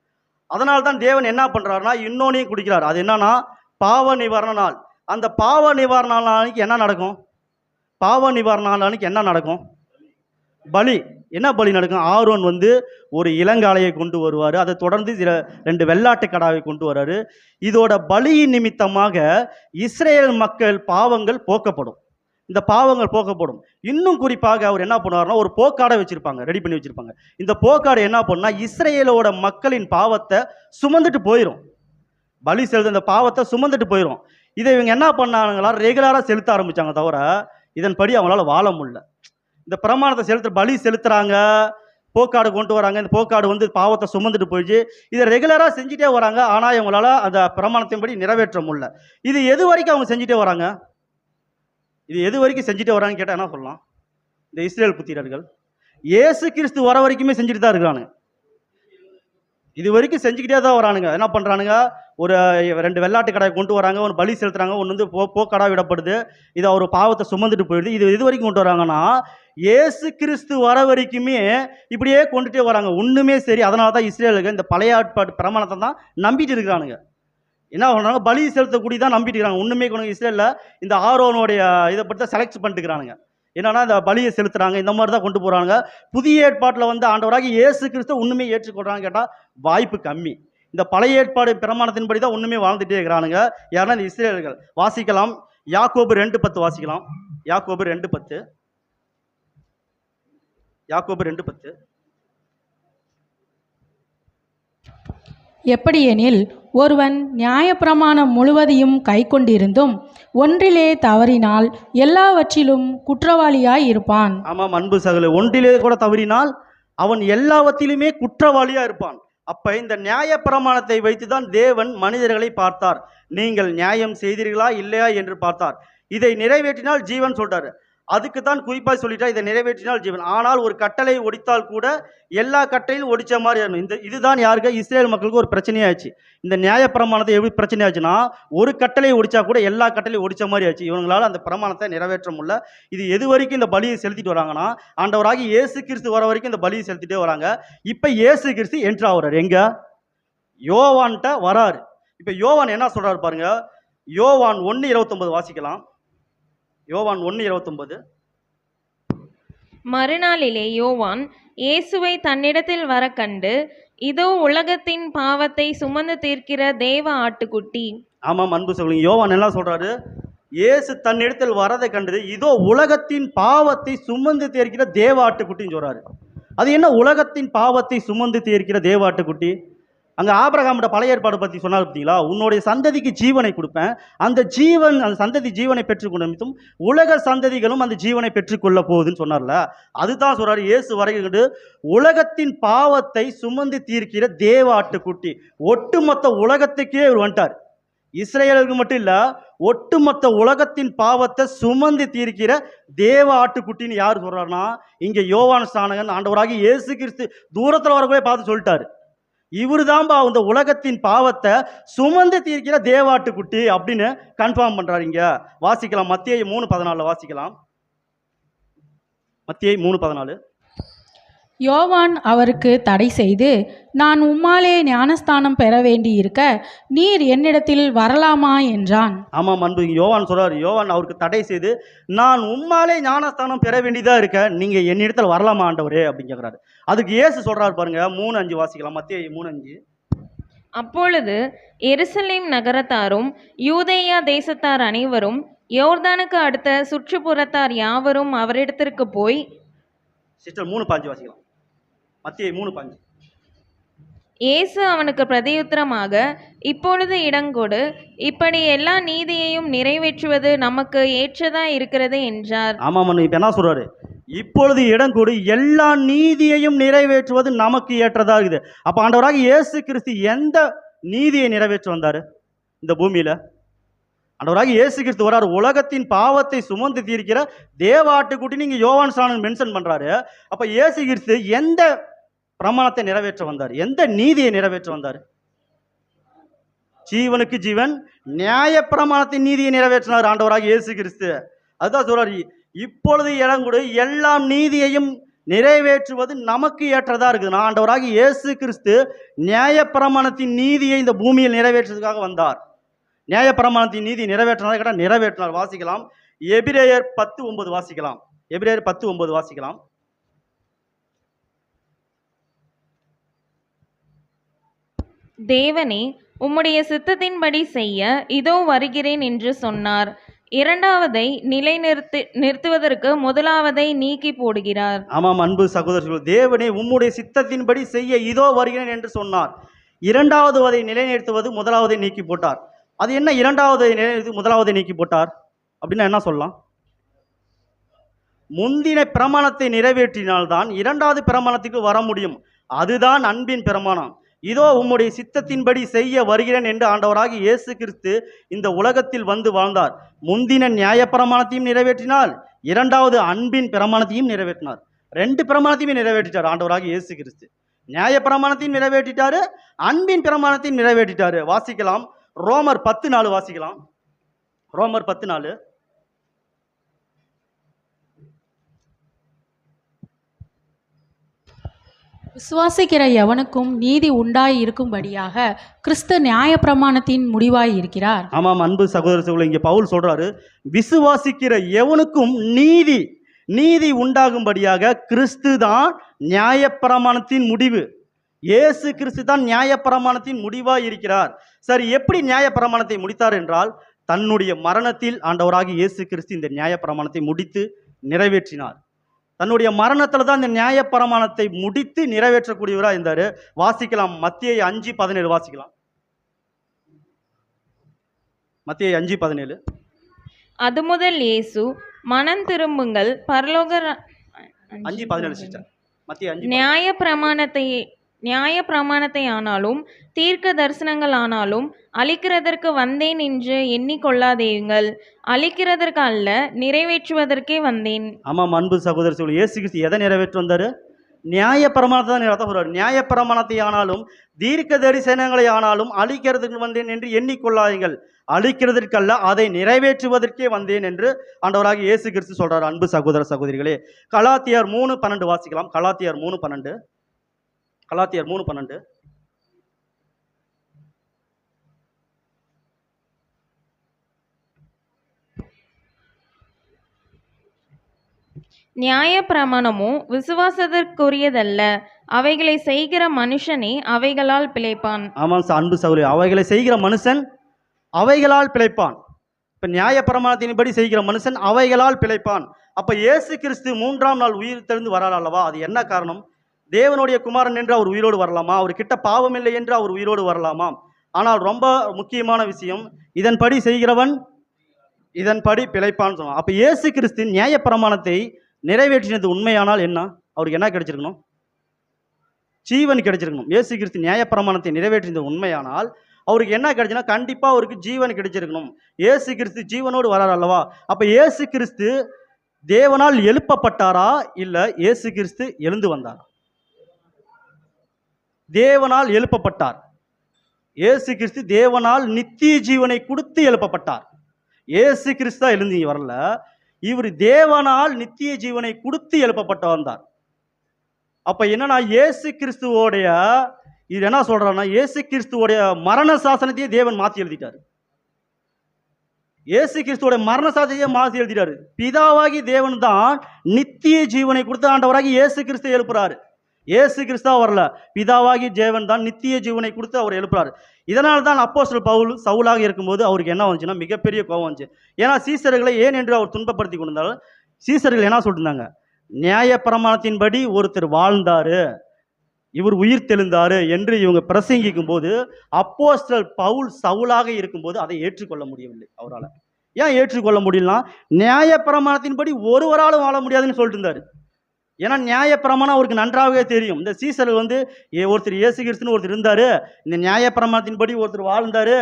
அதனால தான் தேவன் என்ன பண்ணுறாருனா இன்னொன்னையும் குடிக்கிறார். அது என்னன்னா பாவ நிவாரண நாள். அந்த பாவ நிவாரண நாளைக்கு என்ன நடக்கும்? பாவ நிவாரண நாளைக்கு என்ன நடக்கும்? பலி. என்ன பலி நடக்கும்? ஆரோன் வந்து ஒரு இளங்காளையை கொண்டு வருவார். அதை தொடர்ந்து 2 வெள்ளாட்டு கடாவை கொண்டு வர்றாரு. இதோட பலியின் நிமித்தமாக இஸ்ரேல் மக்கள் பாவங்கள் போக்கப்படும். இந்த பாவங்கள் போக்கப்படும். இன்னும் குறிப்பாக அவர் என்ன பண்ணுவார்னா ஒரு போக்காடை வச்சிருப்பாங்க, ரெடி பண்ணி வச்சிருப்பாங்க. இந்த போக்காடை என்ன பண்ணா இஸ்ரேலோட மக்களின் பாவத்தை சுமந்துட்டு போயிடும். பலி செலுத்த இந்த பாவத்தை சுமந்துட்டு போயிடும். இதை இவங்க என்ன பண்ணாங்களா, ரெகுலராக செலுத்த ஆரம்பித்தாங்க தவிர இதன்படி அவங்களால வாழ முடியல. இந்த பிரமாணத்தை பலி செலுத்துறாங்க, போக்காடு கொண்டு வராங்க. இந்த போக்காடு வந்து பாவத்தை சுமந்துட்டு போயிடுச்சு. இதை ரெகுலராக செஞ்சுட்டே வராங்க. ஆனால் இவங்களால அந்த பிரமாணத்தின்படி நிறைவேற்ற முடியல. இது எது வரைக்கும் அவங்க செஞ்சுட்டே வராங்க? இது எது வரைக்கும் செஞ்சுட்டே வராங்கன்னு கேட்டால் என்ன சொல்லலாம்? இந்த இஸ்ரேல் புத்திரர்கள் இயேசு கிறிஸ்து வர வரைக்குமே செஞ்சுட்டு தான் இருக்கிறானுங்க. இது வரைக்கும் செஞ்சுக்கிட்டே தான் வரானுங்க. என்ன பண்ணுறானுங்க, ஒரு 2 வெள்ளாட்டு கடையை கொண்டு வராங்க, ஒன்று பலி செலுத்துறாங்க, ஒன்று வந்து போக்கடா விடப்படுது. இது அவர் பாவத்தை சுமந்துட்டு போயிடுது. இது வரைக்கும் கொண்டு வராங்கன்னா இயேசு கிறிஸ்து வர வரைக்குமே இப்படியே கொண்டுட்டே வராங்க. ஒன்றுமே சரி. அதனால தான் இஸ்ரேலுக்கு இந்த பழைய ஆட்பாட்டு பிரமாணத்தை தான் நம்பிட்டு இருக்கிறானுங்க. என்ன பண்ணுறாங்க, பலி செலுத்தக்கூடிய தான் நம்பிட்டு இருக்கிறாங்க. ஒன்றுமே இஸ்ரேலில் இந்த ஆரோனுடைய இதை பற்றி தான் செலக்ட் பண்ணிட்டுக்கிறானுங்க. என்னன்னா இந்த பலியை செலுத்துறாங்க, இந்த மாதிரி தான் கொண்டு போகிறாங்க. புதிய ஏற்பாட்டில் வந்து ஆண்டவராக இயேசு கிறிஸ்து ஒன்றுமே ஏற்றுக்கொள்றாங்க கேட்டால் வாய்ப்பு கம்மி. இந்த பழைய ஏற்பாடு பிரமாணத்தின்படி தான் ஒன்றுமே வாழ்ந்துட்டே இருக்கிறானுங்க. யாருன்னா இந்த இஸ்ரேலர்கள். வாசிக்கலாம், யாக்கோபு 2:10 வாசிக்கலாம். யாக்கோபு 2:10. யாக்கோபு 2:10. எப்படியெனில் ஒருவன் நியாயப்பிரமாணம் முழுவதையும் கைக்கொண்டிருந்தும் ஒன்றிலே தவறினால் எல்லாவற்றிலும் குற்றவாளியாய் இருப்பான். ஆமாம் அன்பு சகோதரர்களே, ஒன்றிலே கூட தவறினால் அவன் எல்லாவற்றிலுமே குற்றவாளியா இருப்பான். அப்ப இந்த நியாய பிரமாணத்தை வைத்து தான் தேவன் மனிதர்களை பார்த்தார். நீங்கள் நியாயம் செய்தீர்களா இல்லையா என்று பார்த்தார். இதை நிறைவேற்றினால் ஜீவன் சொல்றாரு. அதுக்கு தான் குறிப்பாக சொல்லிட்டா, இதை நிறைவேற்றினால் ஜீவன். ஆனால் ஒரு கட்டளை ஒடித்தால் கூட எல்லா கட்டளையும் ஒடிச்ச மாதிரி இதுதான் யாருக்கு, இஸ்ரேல் மக்களுக்கு ஒரு பிரச்சனையாச்சு. இந்த நியாய பிரமாணத்தை எப்படி பிரச்சனையாச்சுன்னா, ஒரு கட்டளை ஒடிச்சா கூட எல்லா கட்டளையும் ஒடிச்ச மாதிரி ஆச்சு. இவங்களால அந்த பிரமாணத்தை நிறைவேற்ற முடியல. இது எது வரைக்கும் இந்த பலியை செலுத்திட்டு வராங்கன்னா, ஆண்டவராகி இயேசு கிறிஸ்து வர வரைக்கும் இந்த பலியை செலுத்திட்டே வராங்க. இப்ப இயேசு கிறிஸ்து என்ட்ரு ஆகுறாரு. எங்க? யோவான்கிட்ட வராரு. இப்ப யோவான் என்ன சொல்றாரு பாருங்க. யோவான் 1:29 வாசிக்கலாம். யோவான் 1:29. மறுநாளிலே யோவான் இயேசுவை தன்னிடத்தில் வர கண்டு, இதோ உலகத்தின் பாவத்தை சுமந்து தீர்க்கிற தேவ ஆட்டுக்குட்டி. ஆமாம் அன்பு சொல்லுங்க. யோவான் என்ன சொல்றாரு, இயேசு தன்னிடத்தில் வரதை கண்டது, இதோ உலகத்தின் பாவத்தை சுமந்து தீர்க்கிற தேவ ஆட்டுக்குட்டின்னு சொல்றாரு. அது என்ன உலகத்தின் பாவத்தை சுமந்து தீர்க்கிற தேவ ஆட்டுக்குட்டி? அங்கே ஆபிரகாம்கிட்ட பழைய ஏற்பாடு பற்றி சொன்னார் பார்த்தீங்களா, உன்னுடைய சந்ததிக்கு ஜீவனை கொடுப்பேன், அந்த சந்ததி ஜீவனை பெற்றுக்கொண்ட நிமித்தம் உலக சந்ததிகளும் அந்த ஜீவனை பெற்றுக்கொள்ள போகுதுன்னு சொன்னார்ல. அதுதான் சொல்றாரு, இயேசு வரைகிட்டு உலகத்தின் பாவத்தை சுமந்து தீர்க்கிற தேவ ஆட்டுக்குட்டி. ஒட்டுமொத்த உலகத்துக்கே இவர் வந்துட்டார். இஸ்ரேலுக்கு மட்டும் இல்லை, ஒட்டுமொத்த உலகத்தின் பாவத்தை சுமந்து தீர்க்கிற தேவ ஆட்டுக்குட்டின்னு யார் சொல்றாருன்னா, இங்கே யோவான் ஸ்நானகன் ஆண்டவராகி இயேசு கிறிஸ்து தூரத்தில் வரவே பார்த்து சொல்லிட்டாரு, இவரு தான்பா இந்த உலகத்தின் பாவத்தை சுமந்து தீர்க்கிற தேவாட்டுக்குட்டி அப்படின்னு கன்ஃபார்ம் பண்றாரு. இங்க வாசிக்கலாம், மத்தேயு 3:14 வாசிக்கலாம். மத்தேயு 3:14. யோவான் அவருக்கு தடை செய்து, நான் உம்மாலே ஞானஸ்தானம் பெற வேண்டியிருக்க நீர் என்னிடத்தில் வரலாமா என்றான். ஆமாம் அன்பு, யோவான் சொல்றாரு, யோவான் அவருக்கு தடை செய்து, நான் உம்மாலே ஞானஸ்தானம் பெற வேண்டியதா இருக்க, நீங்க என்னிடத்தில் வரலாமா ஆண்டவரே அப்படின்னு கேட்கிறாரு. அதுக்கு இயேசு சொல்றாரு பாருங்க, 3:5 வாசிக்கலாம். மத்தேயு 3:5. அப்பொழுது எருசலேம் நகரத்தாரும் யூதேயா தேசத்தார் அனைவரும் யோர்தானுக்கு அடுத்த சுற்றுப்புறத்தார் யாவரும் அவரிடத்திற்கு போய், சிஸ்டர் 3:5 வாசிக்கலாம். மத்தேயு 3:5. இயேசு அவனுக்கு பிரதியுத்தரமாக, இப்பொழுது இடங்கொடு, இப்படி எல்லா நீதியையும் நிறைவேற்றுவது நமக்கு ஏற்றதா இருக்கிறது என்றார். ஆமாம், இப்ப என்ன சொல்றாரு, இப்பொழுது இடம் கொடு, எல்லா நீதியையும் நிறைவேற்றுவது நமக்கு ஏற்றதா இருக்குது. அப்ப ஆண்டவராக இயேசு கிறிஸ்து எந்த நீதியை நிறைவேற்ற வந்தாரு இந்த பூமியில? ஆண்டவராக இயேசு கிறிஸ்து வராரு, உலகத்தின் பாவத்தை சுமந்து தீர்க்கிற தேவ ஆட்டுக்குட்டி. நீங்க யோவான் ஸ்நானகன் மென்ஷன் பண்றாரு. அப்ப இயேசு கிறிஸ்து எந்த பிரமாணத்தை நிறைவேற்ற வந்தார்? எந்த நீதியை நிறைவேற்ற வந்தார்? ஜீவனுக்கு ஜீவன், நியாய பிரமாணத்தின் நீதியை நிறைவேற்றினார் ஆண்டவராக இயேசு கிறிஸ்து. அதுதான் சொல்றாரு, இப்பொழுது இடங்கூட எல்லா நீதியையும் நிறைவேற்றுவது நமக்கு ஏற்றதா இருக்குது. ஆண்டவராக இயேசு கிறிஸ்து நியாய பிரமாணத்தின் நீதியை இந்த பூமியில் நிறைவேற்றுவதற்காக வந்தார். நியாய பிரமாணத்தின் நீதி நிறைவேற்றினார் கேட்டால் நிறைவேற்றினார். வாசிக்கலாம், எபிரேயர் 10:9 வாசிக்கலாம். எபிரேயர் 10:9 வாசிக்கலாம். தேவனே, உம்முடைய சித்தத்தின்படி செய்ய இதோ வருகிறேன் என்று சொன்னார். இரண்டாவதை நிறுத்துவதற்கு முதலாவதை நீக்கி போடுகிறார். ஆமாம் அன்பு சகோதரர்கள், தேவனே உம்முடைய சித்தத்தின்படி செய்ய இதோ வருகிறேன் என்று சொன்னார். இரண்டாவது அதை நிலைநிறுத்துவது முதலாவதை நீக்கி போட்டார். அது என்ன இரண்டாவது முதலாவதை நீக்கி போட்டார் அப்படின்னா என்ன சொல்லலாம்? முந்தின பிரமாணத்தை நிறைவேற்றினால்தான் இரண்டாவது பிரமாணத்துக்கு வர முடியும். அதுதான் அன்பின் பிரமாணம். இதோ உம்முடைய சித்தத்தின்படி செய்ய வருகிறேன் என்று ஆண்டவராகிய இயேசு கிறிஸ்து இந்த உலகத்தில் வந்து வாழ்ந்தார். முந்தின நியாய பிரமாணத்தையும் நிறைவேற்றினார், இரண்டாவது அன்பின் பிரமாணத்தையும் நிறைவேற்றினார். ரெண்டு பிரமாணத்தையும் நிறைவேற்றிட்டார் ஆண்டவராகிய இயேசு கிறிஸ்து. நியாய பிரமாணத்தையும் நிறைவேற்றிட்டாரு, அன்பின் பிரமாணத்தையும் நிறைவேற்றிட்டாரு. வாசிக்கலாம், ரோமர் 10:4 வாசிக்கலாம். ரோமர் 10:4. விசுவாசிக்கிற எவனுக்கும் நீதி உண்டாய் இருக்கும்படியாக கிறிஸ்து நியாயப்பிரமாணத்தின் முடிவாய் இருக்கிறார். ஆமாம் அன்பு சகோதரர்களே, இங்கே பவுல் சொல்றாரு, விசுவாசிக்கிற எவனுக்கும் நீதி உண்டாகும்படியாக கிறிஸ்து தான் நியாயப்பிரமாணத்தின் முடிவு. இயேசு கிறிஸ்து தான் நியாயப்பிரமாணத்தின் முடிவாய் இருக்கிறார். சரி, எப்படி நியாயப்பிரமாணத்தை முடித்தார் என்றால், தன்னுடைய மரணத்தில் ஆண்டவராகிய இயேசு கிறிஸ்து இந்த நியாயப்பிரமாணத்தை முடித்து நிறைவேற்றினார். தன்னுடைய மரணத்தில் தான் இந்த நியாயப்பிரமாணத்தை முடித்து நிறைவேற்றக்கூடியவராக இருந்தார். வாசிக்கலாம், மத்தேயு 5:17 வாசிக்கலாம். மத்தேயு 5:17. அது முதல் இயேசு, மனம் திரும்புங்கள், பரலோக 5:17 சிஸ்டர். மத்தேயு 5. நியாய பிரமாணத்தை ஆனாலும் தீர்க்க தரிசனங்கள் ஆனாலும் அழிக்கிறதற்கு வந்தேன் என்று எண்ணிக்கொள்ளாதேயுங்கள், அழிக்கிறதற்கு அல்ல நிறைவேற்றுவதற்கே வந்தேன். ஆமாம் அன்பு சகோதரர்கள், இயேசு கிறிஸ்து எதை நிறைவேற்றி வந்தார்? நியாய பிரமாணத்தை தான் நிறைவேற்றுகிறார். நியாய பிரமாணத்தை ஆனாலும் தீர்க்க தரிசனங்களை ஆனாலும் அழிக்கிறதுக்கு வந்தேன் என்று எண்ணிக்கொள்ளாதீங்கள், அழிக்கிறதற்கல்ல அதை நிறைவேற்றுவதற்கே வந்தேன் என்று ஆண்டவராகிய இயேசு கிறிஸ்து சொல்றார். அன்பு சகோதர சகோதரிகளே, கலாத்தியர் 3:12 வாசிக்கலாம். கலாத்தியர் 3:12. கலாத்தியர் 3:12. நியாய பிரமாணமோ விசுவாசத்திற்குரியதல்ல, அவைகளை செய்கிற மனுஷனே அவைகளால் பிழைப்பான். ஆமாம் அன்பு சகோதரி, அவைகளை செய்கிற மனுஷன் அவைகளால் பிழைப்பான். இப்போ நியாய பிரமாணத்தின்படி செய்கிற மனுஷன் அவைகளால் பிழைப்பான். அப்போ இயேசு கிறிஸ்து 3ஆம் நாள் உயிர் தெழுந்து வரார் அல்லவா? அது என்ன காரணம்? தேவனுடைய குமாரன் என்று அவர் உயிரோடு வரலாமா? அவர்கிட்ட பாவம் இல்லை என்று அவர் உயிரோடு வரலாமா? ஆனால் ரொம்ப முக்கியமான விஷயம், இதன்படி செய்கிறவன் இதன்படி பிழைப்பான்னு சொன்னான். அப்போ இயேசு கிறிஸ்து நியாய பிரமாணத்தை நிறைவேற்றினது உண்மையானால் என்ன? அவருக்கு என்ன கிடைச்சிருக்கணும்? ஜீவன் கிடைச்சிருக்கணும். இயேசு கிறிஸ்து நியாய பிரமாணத்தை நிறைவேற்றினது உண்மையானால் அவருக்கு என்ன கிடைச்சுன்னா, கண்டிப்பாக அவருக்கு ஜீவன் கிடைச்சிருக்கணும். இயேசு கிறிஸ்து ஜீவனோடு வரார் அல்லவா? அப்போ இயேசு கிறிஸ்து தேவனால் எழுப்பப்பட்டாரா, இல்லை இயேசு கிறிஸ்து எழுந்து வந்தாரா? தேவனால் எழுப்பப்பட்டார். இயேசு கிறிஸ்து தேவனால் நித்திய ஜீவனை கொடுத்து எழுப்பப்பட்டார். இயேசு கிறிஸ்து எழுந்து வரல, இவர் தேவனால் நித்திய ஜீவனை கொடுத்து எழுப்பப்பட்டு வந்தார். அப்ப என்னன்னா, இயேசு கிறிஸ்துவோடைய இது என்ன சொல்றாருன்னா, இயேசு கிறிஸ்துவோடைய மரண சாசனத்தையே தேவன் மாற்றி எழுதிட்டார். இயேசு கிறிஸ்துவோட மரண சாசனத்தையே மாற்றி எழுதிட்டாரு. பிதாவாகி தேவன் தான் நித்திய ஜீவனை கொடுத்து ஆண்டவராகி இயேசு கிறிஸ்து எழுப்புறாரு. இயேசு கிறிஸ்தா வரல, பிதாவாகி தேவன் தான் நித்திய ஜீவனை கொடுத்து அவர் எழுப்புறாரு. இதனால தான் அப்போஸ்தலர் பவுல் சவுலாக இருக்கும்போது அவருக்கு என்ன வந்துச்சுன்னா, மிகப்பெரிய கோபம் வந்துச்சு. ஏன்னா சீசர்களை ஏன் என்று அவர் துன்பப்படுத்தி கொண்டிருந்தாலும் சீசர்கள் என்ன சொல்லியிருந்தாங்க, நியாய பிரமாணத்தின்படி ஒருத்தர் வாழ்ந்தாரு, இவர் உயிர் தெழுந்தாரு என்று இவங்க பிரசங்கிக்கும் போது அப்போஸ்தலர் பவுல் சவுலாக இருக்கும்போது அதை ஏற்றுக்கொள்ள முடியவில்லை அவரால். ஏன் ஏற்றுக்கொள்ள முடியலனா, நியாய பிரமாணத்தின்படி ஒருவராலும் வாழ முடியாதுன்னு சொல்லிட்டு இருந்தாரு. ஏன்னா நியாய பிரமாணம் அவருக்கு நன்றாகவே தெரியும். இந்த சீசர்கள் ஒருத்தர் இயேசு கிறிஸ்துன்னு ஒருத்தர் இருந்தாரு, இந்த நியாய பிரமாணத்தின்படி ஒருத்தர் வாழ்ந்தாரு,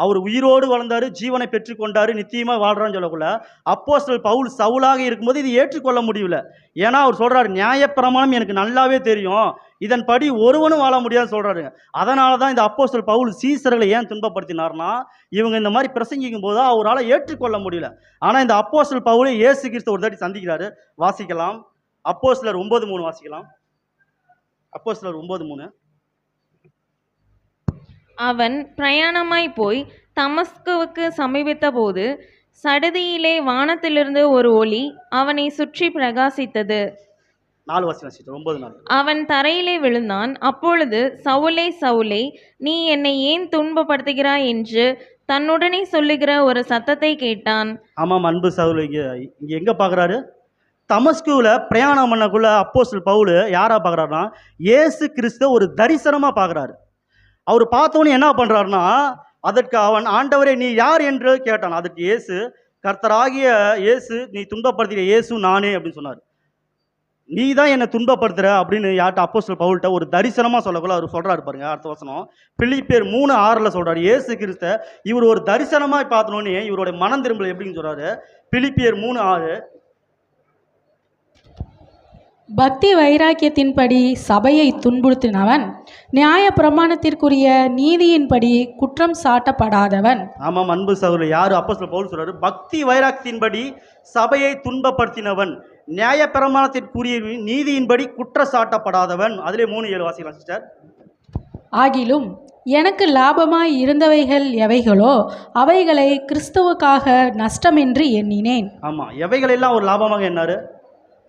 அவர் உயிரோடு வளர்ந்தாரு, ஜீவனை பெற்றுக்கொண்டாரு, நிச்சயமாக வாழ்றான்னு சொல்லக்குள்ள அப்போஸ்தலர் பவுல் சவுலாக இருக்கும்போது இது ஏற்றுக்கொள்ள முடியல. ஏன்னா அவர் சொல்றாரு, நியாய பிரமாணம் எனக்கு நல்லாவே தெரியும், இதன்படி ஒருவனும் வாழ முடியாதுன்னு சொல்றாரு. அதனால தான் இந்த அப்போஸ்தலர் பவுல் சீசர்களை ஏன் துன்பப்படுத்தினார்னா, இவங்க இந்த மாதிரி பிரசங்கிக்கும் போது அவரால் ஏற்றுக்கொள்ள முடியல. ஆனால் இந்த அப்போஸ்தலர் பவுலை இயேசு கிறிஸ்து ஒரு தாட்டி சந்திக்கிறாரு. வாசிக்கலாம், அப்போஸ்தலர் 9:3 வாசிக்கலாம். அப்போஸ்தலர் 9:3. அவன் பிரயாணமாய் போய் தமஸ்குவுக்கு சமீபித்த போது சடுதியிலே வானத்திலிருந்து ஒரு ஒளி அவனை சுற்றி பிரகாசித்தது. 4 வசனம் சிஸ்டர், 9:4. அவன் தரையிலே விழுந்தான். அப்பொழுது, சவுலே சவுலே, நீ என்னை ஏன் துன்பப்படுத்துகிறாய் என்று தன்னுடனே சொல்லுகிற ஒரு சத்தத்தை கேட்டான். ஆமாம் அன்பு சவுல், இங்கே எங்கே பார்க்குறாரு? தமஸ்குவில் பிரயாணம் பண்ணக்குள்ள அப்போஸ்தலர் பவுல் யாராக பார்க்குறாருன்னா, இயேசு கிறிஸ்துவ ஒரு தரிசனமாக பார்க்குறாரு. அவர் பார்த்தோன்னே என்ன பண்ணுறாருன்னா, அதற்கு அவன், ஆண்டவரே நீ யார் என்று கேட்டான். அதற்கு இயேசு, கர்த்தராகிய இயேசு, நீ துன்பப்படுத்திய இயேசு நானே அப்படின்னு சொன்னார். நீ தான் என்னை துன்பப்படுத்துற அப்படின்னு யார்கிட்ட? அப்போஸ்தலர் பவுல்கிட்ட ஒரு தரிசனமாக சொல்லக்குள்ள அவர் சொல்கிறாரு பாருங்க. அடுத்த வசனம் பிலிப்பியர் 3:6 சொல்கிறார். இயேசு கிறிஸ்த இவர் ஒரு தரிசனமாக பார்த்தனோன்னே இவருடைய மனம் திரும்பல எப்படின்னு சொல்கிறாரு. பிலிப்பியர் 3:6, பக்தி வைராக்கியத்தின்படி சபையை துன்புறுத்தினவன் நியாய பிரமாணத்திற்குரிய நீதியின்படி குற்றம் சாட்டப்படாதவன். ஆமாம் அன்பு சகோதரர், யார்? அப்போஸ்தலர் பவுல் சொல்றாரு, பக்தி வைராக்கியத்தின்படி சபையை துன்பப்படுத்தினவன் நியாய பிரமாணத்திற்குரிய நீதியின்படி குற்றச்சாட்டப்படாதவன். அதிலே 3:7 வாசிக்கலாம் சிஸ்டர். ஆகிலும் எனக்கு லாபமாய் இருந்தவைகள் எவைகளோ அவைகளை கிறிஸ்துவுக்காக நஷ்டமென்று எண்ணினேன். ஆமாம், எவைகளெல்லாம் ஒரு லாபமாக எண்ணாரு?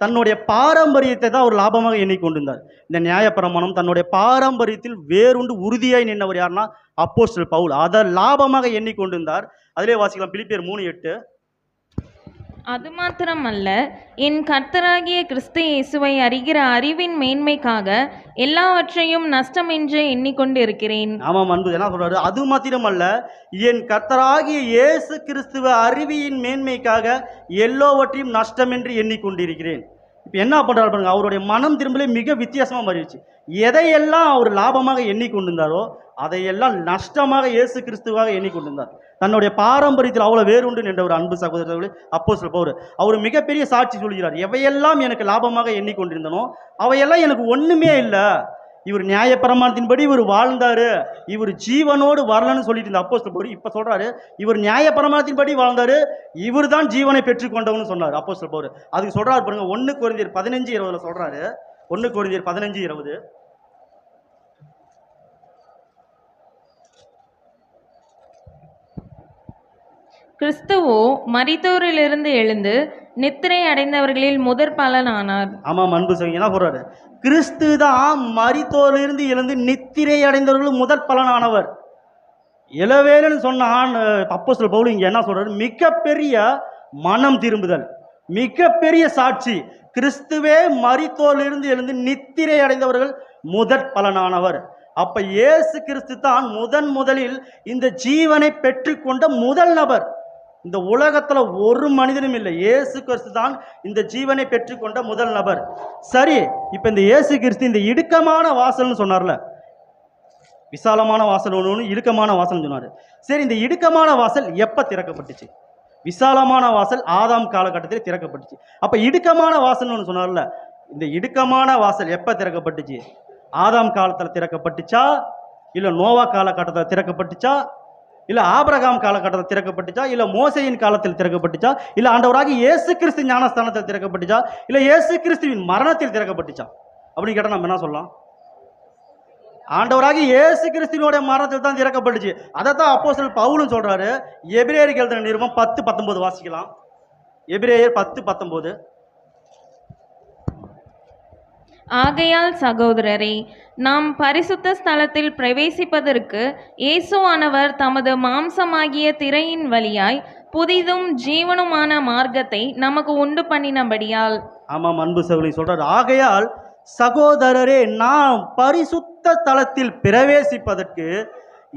தன்னுடைய பாரம்பரியத்தை தான் ஒரு லாபமாக எண்ணிக்கொண்டிருந்தார். இந்த நியாயப்பிரமாணம் தன்னுடைய பாரம்பரியத்தில் வேறுண்டு உறுதியாய் நின்றவர் யாருன்னா அப்போஸ்தலர் பவுல். அதை லாபமாக எண்ணிக்கொண்டிருந்தார். அதிலே வாசிக்கலாம் பிலிப்பியர் 3:8, அது மாத்திரமல்ல, என் கர்த்தராகிய கிறிஸ்து இயேசுவை அறிகிற அறிவின் மேன்மைக்காக எல்லாவற்றையும் நஷ்டம் என்று எண்ணிக்கொண்டிருக்கிறேன். ஆமாம் அன்பு, என்ன சொல்றாரு? அது மாத்திரமல்ல, என் கர்த்தராகிய இயேசு கிறிஸ்துவ அறிவியின் மேன்மைக்காக எல்லாவற்றையும் நஷ்டம் என்று எண்ணிக்கொண்டிருக்கிறேன். இப்போ என்ன பண்றாரு பாருங்க, அவருடைய மனம் திரும்பலே மிக வித்தியாசமாக மாறிடுச்சு. எதையெல்லாம் அவர் லாபமாக எண்ணிக்கொண்டிருந்தாரோ அதையெல்லாம் நஷ்டமாக இயேசு கிறிஸ்துவாக எண்ணிக்கொண்டிருந்தார். தன்னுடைய பாரம்பரியத்தில் அவ்வளோ வேறுண்டு நின்றவர். அன்பு சகோதரர்களே, அப்போஸ்தலர் பவுல் அவர் மிகப்பெரிய சாட்சி சொல்கிறார். எவையெல்லாம் எனக்கு லாபமாக எண்ணிக்கொண்டிருந்தனோ அவையெல்லாம் எனக்கு ஒன்றுமே இல்லை. இவர் நியாயப்பிரமாணத்தின்படி இவர் வாழ்ந்தாரு, இவர் ஜீவனோடு வரலன்னு சொல்லிட்டு இருந்த அப்போஸ்தலர் பவுல் இப்போ சொல்றாரு, இவர் நியாயப்பிரமாணத்தின்படி வாழ்ந்தாரு, இவர் தான் ஜீவனை பெற்றுக்கொண்டவன்னு சொன்னார் அப்போஸ்தலர் பவுல். அதுக்கு சொல்றாரு பாருங்க, 1 கொரிந்தியர் 15:20 சொல்றாரு. 1 கொரிந்தியர் 15:20, கிறிஸ்துவோ மரித்தோரிலிருந்து எழுந்து நித்திரை அடைந்தவர்களில் முதற் பலனானார். ஆமாம் அன்பு சகோதரர், என்ன சொல்றாரு? கிறிஸ்து தான் மரித்தோரிலிருந்து எழுந்து நித்திரை அடைந்தவர்கள் முதற் பலனானவர். இளவேலன்னு சொன்ன அப்போஸ்தலர் பவுல் இங்க என்ன சொல்றாரு? மிகப்பெரிய மனம் திரும்புதல், மிகப்பெரிய சாட்சி. கிறிஸ்துவே மரித்தோரிலிருந்து எழுந்து நித்திரை அடைந்தவர்கள் முதற் பலனானவர். அப்ப இயேசு கிறிஸ்து தான் முதலில் இந்த ஜீவனை பெற்றுக்கொண்ட முதல் நபர். இந்த உலகத்துல ஒரு மனிதனும் இல்லை, இயேசு கிறிஸ்து தான் இந்த ஜீவனை பெற்றுக்கொண்ட முதல் நபர். சரி, இப்ப இந்த இயேசு கிறிஸ்து இந்த இடுக்கமான வாசல்னு சொன்னார்ல, விசாலமான வாசல் ஒன்று, இடுக்கமான வாசல் சொன்னார். சரி, இந்த இடுக்கமான வாசல் எப்ப திறக்கப்பட்டுச்சு? விசாலமான வாசல் ஆதாம் காலகட்டத்தில் திறக்கப்பட்டுச்சு. அப்ப இடுக்கமான வாசல் ஒன்று சொன்னார்ல, இந்த இடுக்கமான வாசல் எப்ப திறக்கப்பட்டுச்சு? ஆதாம் காலத்தில் திறக்கப்பட்டுச்சா, இல்லை நோவா காலகட்டத்தில் திறக்கப்பட்டுச்சா, இல்லை ஆபிரகாம் காலகட்டத்தில் திறக்கப்பட்டுச்சா, இல்லை மோசையின் காலத்தில் திறக்கப்பட்டுச்சா, இல்லை ஆண்டவராகி இயேசு கிறிஸ்து ஞானஸ்தானத்தில் திறக்கப்பட்டுச்சா, இல்லை இயேசு கிறிஸ்துவின் மரணத்தில் திறக்கப்பட்டுச்சா அப்படின்னு கேட்டால் நம்ம என்ன சொல்லலாம்? ஆண்டவராகி இயேசு கிறிஸ்துவினுடைய மரணத்தில் தான் திறக்கப்பட்டுச்சு. அதை தான் அப்போஸ்தலர் பவுலும் சொல்றாரு. எபிரேயருக்கு எழுதின நிருபம் 10:19 வாசிக்கலாம். எபிரேயர் 10:19, ஆகையால் சகோதரரே, நாம் பரிசுத்த ஸ்தலத்தில் பிரவேசிப்பதற்கு இயேசுவானவர் தமது மாம்சமாகிய திரையின் வழியாய் புதிதும் ஜீவனுமான மார்க்கத்தை நமக்கு உண்டு பண்ணினபடியால். ஆமாம் அன்பு சகோதரி சொல்றாரு, ஆகையால் சகோதரரே, நாம் பரிசுத்த ஸ்தலத்தில் பிரவேசிப்பதற்கு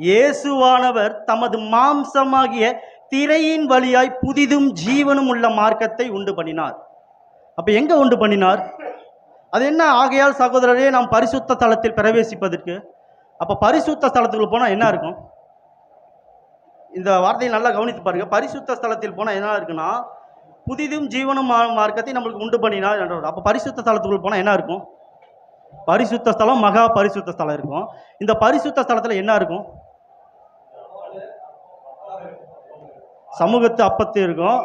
இயேசுவானவர் தமது மாம்சமாகிய திரையின் வழியாய் புதிதும் ஜீவனும் உள்ள மார்க்கத்தை உண்டு பண்ணினார். அப்ப எங்க உண்டு பண்ணினார்? அது என்ன? ஆகையால் சகோதரரே, நாம் பரிசுத்த ஸ்தலத்தில் பிரவேசிப்பதற்கு. அப்ப பரிசுத்த ஸ்தலத்துக்குள்ள போனா என்ன இருக்கும்? இந்த வார்த்தையை நல்லா கவனித்து பாருங்க. பரிசுத்த ஸ்தலத்தில் போனா என்ன இருக்குன்னா, புதிதும் ஜீவனும் மார்க்கத்தை நம்மளுக்கு உண்டு பண்ணினார் என்றவர். அப்ப பரிசுத்த ஸ்தலத்துக்குள்ள போனா என்ன இருக்கும்? பரிசுத்த ஸ்தலம், மகா பரிசுத்த ஸ்தலம் இருக்கும். இந்த பரிசுத்த ஸ்தலத்துல என்ன இருக்கும்? சமூகத்து அப்பத்து இருக்கும்,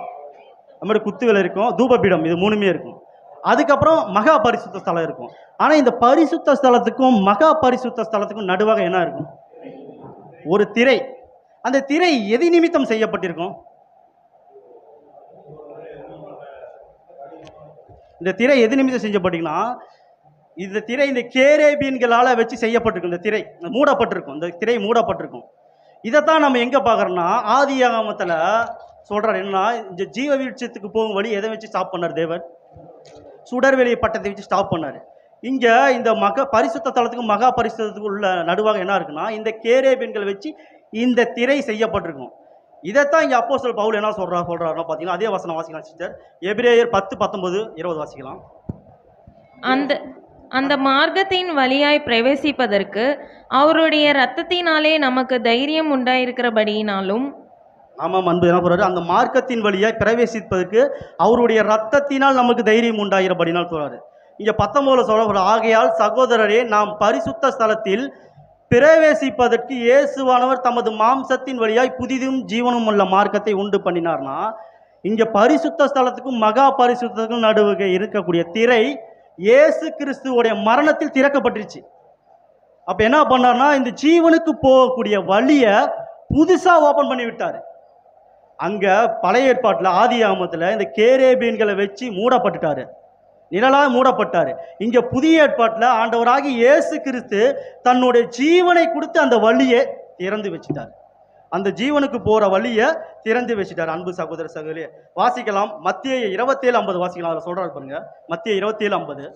நம்மளுடைய குத்துவிலை இருக்கும், தூபபீடம், இது 3மே இருக்கும். அதுக்கப்புறம் மகா பரிசுத்த ஸ்தலம் இருக்கும். ஆனா இந்த பரிசுத்த ஸ்தலத்துக்கும் மகா பரிசுத்த ஸ்தலத்துக்கும் நடுவாக என்ன இருக்கும்? ஒரு திரை. அந்த திரை எது நிமித்தம் செய்யப்பட்டிருக்கும்? இந்த திரை எது நிமித்தம் செய்யப்பட்டிருக்குன்னா, இந்த திரை இந்த கேரேபீன்களால் வச்சு செய்யப்பட்டிருக்கும். இந்த திரை மூடப்பட்டிருக்கும், இந்த திரை மூடப்பட்டிருக்கும். இதைத்தான் நம்ம எங்க பார்க்குறோம்னா, ஆதியாகமத்தில் சொல்றாரு. என்னன்னா, இந்த ஜீவ வீழ்ச்சியத்துக்கு போகும் வழி எதை வச்சு ஸ்டாப் பண்ணார் தேவன்? சுடர்வெளி பட்டத்தை வச்சு ஸ்டாப் பண்ணார். இங்க இந்த பரிசுத்த தலத்துக்கும் மகா பரிசுத்தத்துக்கும் உள்ள நடுவாக என்ன இருக்குன்னா, இந்த கேரேபீன்களை வச்சு இந்த திரை செய்யப்பட்டிருக்கும். இதைத்தான் இங்க அப்போஸ்தலர் பவுல் என்ன சொல்றாருன்னா பாத்தீங்கன்னா, அதே வசனம் வாசிக்கலாம் சிஸ்டர். எபிரேயர் 10:19-20 வாசிக்கலாம். அந்த அந்த மார்க்கத்தின் வழியாய் பிரவேசிப்பதற்கு அவருடைய இரத்தத்தினாலே நமக்கு தைரியம் உண்டாயிருக்கிறபடியினாலும். ஆமாம் அன்பு என்ன சொல்றாரு, அந்த மார்க்கத்தின் வழியாய் பிரவேசிப்பதற்கு அவருடைய ரத்தத்தினால் நமக்கு தைரியம் உண்டாகிறபடினால் சொல்றாரு. இங்க 19 சொல்ற, ஆகையால் சகோதரரே, நாம் பரிசுத்த ஸ்தலத்தில் பிரவேசிப்பதற்கு இயேசுவானவர் தமது மாம்சத்தின் வழியாய் புதிதும் ஜீவனும் உள்ள மார்க்கத்தை உண்டு பண்ணினார்னா, இங்க பரிசுத்த ஸ்தலத்துக்கும் மகா பரிசுத்தத்துக்கும் நடுவுக இருக்கக்கூடிய திரை இயேசு கிறிஸ்துவோடைய மரணத்தில் திறக்கப்பட்டுருச்சு. அப்ப என்ன பண்ணார்னா, இந்த ஜீவனுக்கு போகக்கூடிய வழியை புதுசா ஓபன் பண்ணி விட்டாரு. அங்க பழைய ஏற்பாட்டுல ஆதி ஆமத்துல இந்த கேரேபீன்களை வச்சு மூடப்பட்டுட்டாரு, நிழலாக மூடப்பட்டாரு. இங்க புதிய ஏற்பாட்டுல ஆண்டவராகி இயேசு கிறிஸ்து தன்னுடைய ஜீவனை கொடுத்து அந்த வழியை திறந்து வச்சுட்டார். அந்த ஜீவனுக்கு போற வழியை திறந்து வச்சுட்டார். அன்பு சகோதர சகோதரியே, வாசிக்கலாம். மத்தேயு 27:50 வாசிக்கலாம். அதில் சொல்றாரு பாருங்க, மத்தேயு 27:50.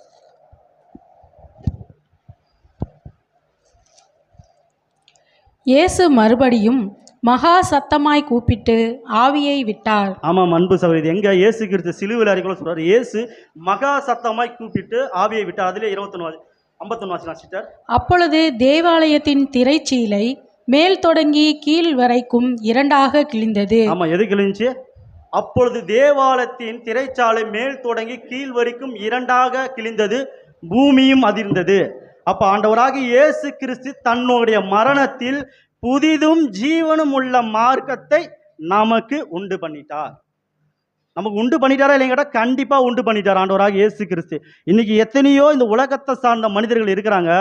இயேசு மறுபடியும் மகா சத்தமாய் கூப்பிட்டு ஆவியை விட்டார். ஆமாம் அன்பு சகோதரி, எங்க இயேசு கிறிஸ்து சிலுவையில் அறிக்கையில சொல்றாரு, இயேசு மகா சத்தமாய் கூப்பிட்டு ஆவியை விட்டார். அதிலே 51 வாசிக்கலாம் சிஸ்டர். அப்பொழுது தேவாலயத்தின் திரைச்சீலை மேல் தொடங்கி கீழ் வரைக்கும் இரண்டாக கிழிந்தது. ஆமா, எது கிழிஞ்சி? அப்பொழுது தேவாலயத்தின் திரைச்சாலை மேல் தொடங்கி கீழ் வரைக்கும் இரண்டாக கிழிந்தது, பூமியும் அதிர்ந்தது. அப்ப ஆண்டவராக இயேசு கிறிஸ்து தன்னுடைய மரணத்தில் புதிதும் ஜீவனும் உள்ள மார்க்கத்தை நமக்கு உண்டு பண்ணிட்டார். நமக்கு உண்டு பண்ணிட்டாரா இல்லைங்கடா? கண்டிப்பா உண்டு பண்ணிட்டார் ஆண்டவராக இயேசு கிறிஸ்து. இன்னைக்கு எத்தனையோ இந்த உலகத்தை சார்ந்த மனிதர்கள் இருக்கிறாங்க,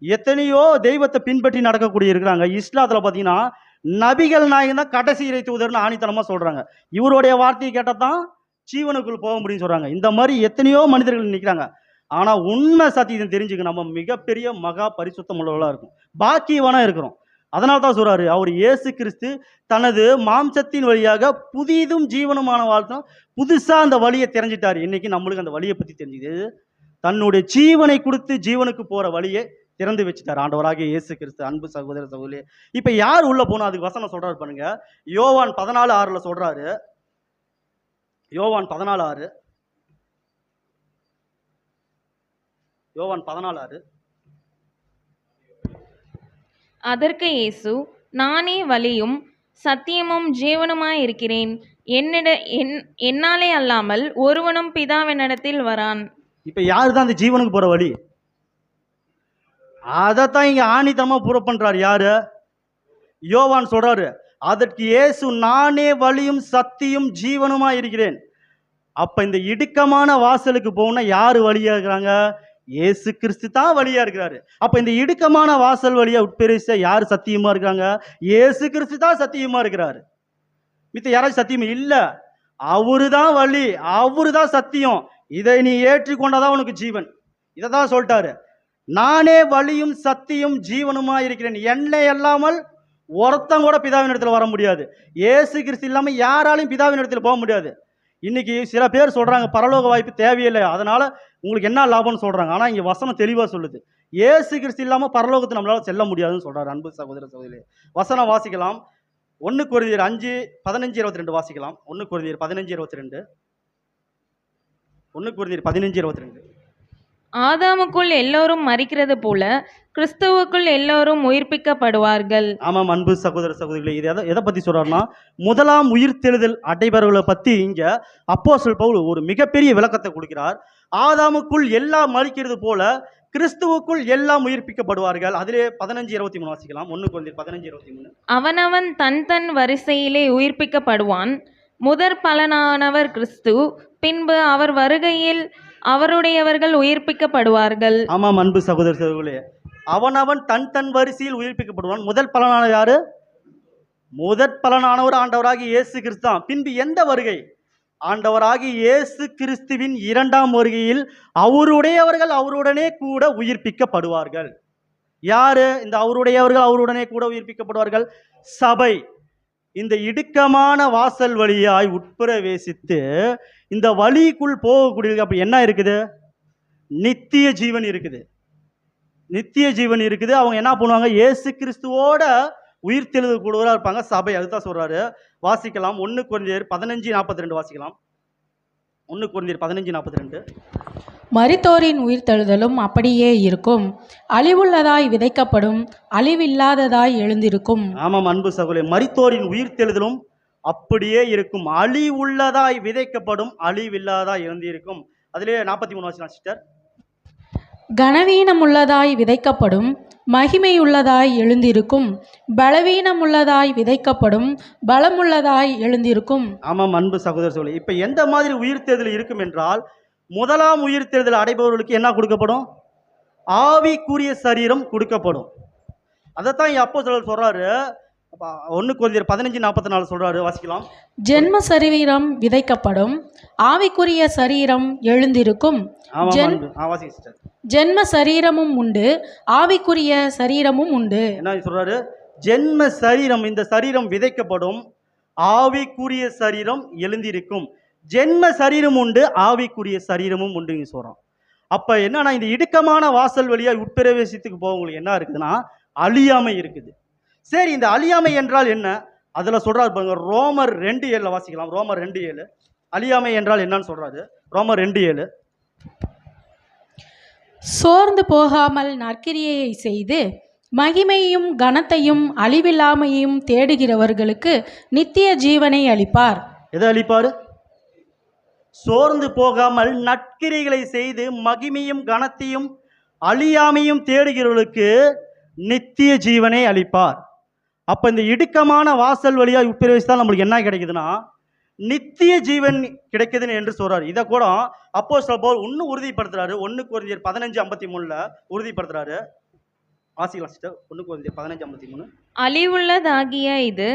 எத்தனையோ தெய்வத்தை பின்பற்றி நடக்கக்கூடிய இருக்கிறாங்க. இஸ்லாத்துல பாத்தீங்கன்னா நபிகள் நாயகம் தான் கடைசி இறை தூதர்னு ஆணித்தனமா சொல்றாங்க. இவருடைய வார்த்தையை கேட்டதான் ஜீவனுக்குள் போக முடியும்னு சொல்றாங்க. இந்த மாதிரி எத்தனையோ மனிதர்கள் நிற்கிறாங்க. ஆனா உண்மை சத்தியம் தெரிஞ்சுக்க நம்ம மிகப்பெரிய மகா பரிசுத்தம் உள்ளவர்களா இருக்கும், பாக்கியவானா இருக்கிறோம். அதனால தான் சொல்றாரு, அவர் இயேசு கிறிஸ்து தனது மாம்சத்தின் வழியாக புதிதும் ஜீவனுமான வாழ்க்கை புதுசா அந்த வழியை தெரிஞ்சிட்டாரு. இன்னைக்கு நம்மளுக்கு அந்த வழியை பத்தி தெரிஞ்சுது. தன்னுடைய ஜீவனை கொடுத்து ஜீவனுக்கு போற வழியை திறந்து வச்சுட்டார் ஆண்டவராகிய இயேசு கிறிஸ்து. அன்பு சகோதர சகோதரி, இப்ப யார் உள்ள போனோம் அதுக்கு வசனம் சொல்றாரு பாருங்க. யோவான் 14:6 சொல்றாரு. யோவான் 14:6. யோவான் 14:6. அதற்கு இயேசு, நானே வழியும் சத்தியமும் ஜீவனுமாய் இருக்கிறேன், என்னாலே அல்லாமல் ஒருவனும் பிதாவினிடத்தில் வரான். இப்ப யாரு தான் அந்த ஜீவனுக்கு போற வழி? அதைத்தான் இங்க ஆணித்தனமா ப்ரூவ் பண்றாரு. யாரு? யோவான் சொல்றாரு, அதற்கு இயேசு, நானே வழியும் சத்தியும் ஜீவனுமா இருக்கிறேன். அப்ப இந்த இடுக்கமான வாசலுக்கு போகணும்னா யாரு வழியா இருக்கிறாங்க? இயேசு கிறிஸ்து தான் வழியா இருக்கிறாரு. அப்ப இந்த இடுக்கமான வாசல் வழியா உட்பிரவேசிச்சா யாரு சத்தியமா இருக்காங்க? இயேசு கிறிஸ்து தான் சத்தியமா இருக்கிறாரு. மித்த யாராச்சும் சத்தியம் இல்ல. அவரு தான் வழி, அவரு தான் சத்தியம். இதை நீ ஏற்றுக்கொண்டாதான் உனக்கு ஜீவன். இதை தான் சொல்லிட்டாரு, நானே வழியும் சத்தியும் ஜீவனுமா இருக்கிறேன், என்னை அல்லாமல் ஒருத்தன் கூட பிதாவின் இடத்துல வர முடியாது. இயேசு கிறிஸ்து இல்லாம யாராலையும் பிதாவின் இடத்துல போக முடியாது. இன்னைக்கு சில பேர் சொல்றாங்க பரலோக வாய்ப்பு தேவையில்லை, அதனால உங்களுக்கு என்ன லாபம்னு சொல்றாங்க. ஆனா இங்க வசனம் தெளிவா சொல்லுது, இயேசு கிறிஸ்து இல்லாம பரலோகத்தை நம்மளால செல்ல முடியாதுன்னு சொல்றாரு. அன்பு சகோதர சகோதரி, வசனம் வாசிக்கலாம். 1 கொரிந்தியர் 5:15-22 வாசிக்கலாம். 1 கொரிந்தியர் 15:22. 1 கொரிந்தியர் 15:22. ஆதாமுக்குள் எல்லோரும் மரிக்கிறது போல கிறிஸ்துவுக்குள் எல்லோரும் உயிர்ப்பிக்கப்படுவார்கள். ஆமாம் அன்பு சகோதர சகோதரிகளே, இது எதை பத்தி சொல்றாருன்னா, முதலாம் உயிர்த்தெழுதல் அடைபவர்களை பத்தி இங்க அப்போஸ்தலர் பவுல் ஒரு மிகப்பெரிய விளக்கத்தை கொடுக்கிறார். ஆதாமுக்குள் எல்லாம் மரிக்கிறது போல கிறிஸ்துவுக்குள் எல்லாம் உயிர்ப்பிக்கப்படுவார்கள். அதிலே 15:23 வாசிக்கலாம். 1 கொரிந்தியர் 15:23. அவனவன் தன் தன் வரிசையிலே உயிர்ப்பிக்கப்படுவான். முதற் பலனானவர் கிறிஸ்து, பின்பு அவர் வருகையில் அவருடையவர்கள் உயிர்ப்பிக்கப்படுவார்கள். ஆமாம் அன்பு சகோதர சகோதரிகளே, அவனவன் தன் தன் வரிசையில் உயிர்ப்பிக்கப்படுவான். முதல் பலனான யாரு? முதற் பலனானவர் ஆண்டவராகி இயேசு கிறிஸ்து தான். பின்பு எந்த வருகை? ஆண்டவராகி இயேசு கிறிஸ்துவின் 2ஆம் வருகையில் அவருடையவர்கள் அவருடனே கூட உயிர்ப்பிக்கப்படுவார்கள். யாரு இந்த அவருடையவர்கள் அவருடனே கூட உயிர்ப்பிக்கப்படுவார்கள்? சபை. இந்த இடுக்கமான வாசல் வழியாய் உட்பிரவேசித்து இந்த வழிக்குள் போகக்கூடியது. அப்படி என்ன இருக்குது? நித்திய ஜீவன் இருக்குது. நித்திய ஜீவன் இருக்குது. அவங்க என்ன பண்ணுவாங்க? இயேசு கிறிஸ்துவோட உயிர்த்தெழுதல் கூடவராக இருப்பாங்க. சபை அதுதான் சொல்றாரு. வாசிக்கலாம் 1 கொரிந்தியர் 15:42 வாசிக்கலாம். 1 கொரிந்தியர் 15:42. மரித்தோரின் உயிர்த்தெழுதலும் அப்படியே இருக்கும். அழிவுள்ளதாய் விதைக்கப்படும், அழிவில்லாததாய் எழுந்திருக்கும். ஆமாம் அன்பு சகோதரி, மரித்தோரின் உயிர்த்தெழுதலும் அப்படியே இருக்கும். அழிவுள்ளதாய் விதைக்கப்படும், அழிவில்லாதாய் எழுந்திருக்கும். அதிலே 43 வாசிக்கலாம் சிஸ்டர். கனவீனமுள்ளதாய் விதைக்கப்படும், மகிமையுள்ளதாய் எழுந்திருக்கும். பலவீனமுள்ளதாய் விதைக்கப்படும், பலமுள்ளதாய் எழுந்திருக்கும். ஆமாம் அன்பு சகோதர சகோதரி, இப்போ எந்த மாதிரி உயிர்த்தெழுதல் இருக்கும் என்றால், முதலாம் உயிர்த்தெழுதல் அடைபவர்களுக்கு என்ன கொடுக்கப்படும்? ஆவிக்குரிய சரீரம் கொடுக்கப்படும். அதைத்தான் இங்கே அப்போஸ்தலர் சொல்றாரு. 1 கொரிந்தியர் 15:44 சொல்றாரு. வாசிக்கலாம். ஜென்ம சரீரம் விதைக்கப்படும், ஆவிக்குரிய சரீரம் எழுந்திருக்கும். வாசிங்க சிஸ்டர். ஜென்ம சரீரமும் உண்டு, ஆவிக்குரிய சரீரமும் உண்டு. என்ன சொல்றாரு? ஜென்ம சரீரம், இந்த சரீரம் விதைக்கப்படும், ஆவிக்குரிய சரீரம் எழுந்திருக்கும். ஜென்ம சரீரம் உண்டு, ஆவிக்குரிய சரீரமும் உண்டுங்க சொல்றோம். அப்ப என்னன்னா, இந்த இடுக்கமான வாசல் வழியா உட்பிரவேசத்துக்கு போவங்களுக்கு என்ன இருக்குதுன்னா, அழியாமை இருக்குது. சரி, இந்த அழியாமை என்றால் என்ன? அதுல சொல்றாரு பாருங்க. ரோமர் 2:7 வாசிக்கலாம். ரோமர் 2:7 அழியாமை என்றால் என்னன்னு சொல்றாரு. ரோமர் 2:7. சோர்ந்து போகாமல் நற்கிரியையை செய்து மகிமையும் கனத்தையும் அழிவில்லாமையும் தேடுகிறவர்களுக்கு நித்திய ஜீவனை அளிப்பார். எதை அளிப்பாரு? சோர்ந்து போகாமல் நற்கிரிகளை செய்து மகிமையும் கனத்தையும் அழியாமையும் தேடுகிறவர்களுக்கு நித்திய ஜீவனை அளிப்பார். அப்ப இந்த இடுக்கமான வாசல் வழியா உட்பிரவேசித்தால் நம்மளுக்கு என்ன கிடைக்குதுன்னா, நித்திய ஜீவன் கிடைக்குதுன்னு என்று சொல்றாரு. இதை கூட அப்போஸ்தலர் பவுல் இன்னும் உறுதிப்படுத்துறாரு. 1 கொரிந்தியர் 15:53 உறுதிப்படுத்துறாரு. வாசிக்கலாம் சிஸ்டர். 1 கொரிந்தியர் 15:53. அழிவுள்ளதாகிய இது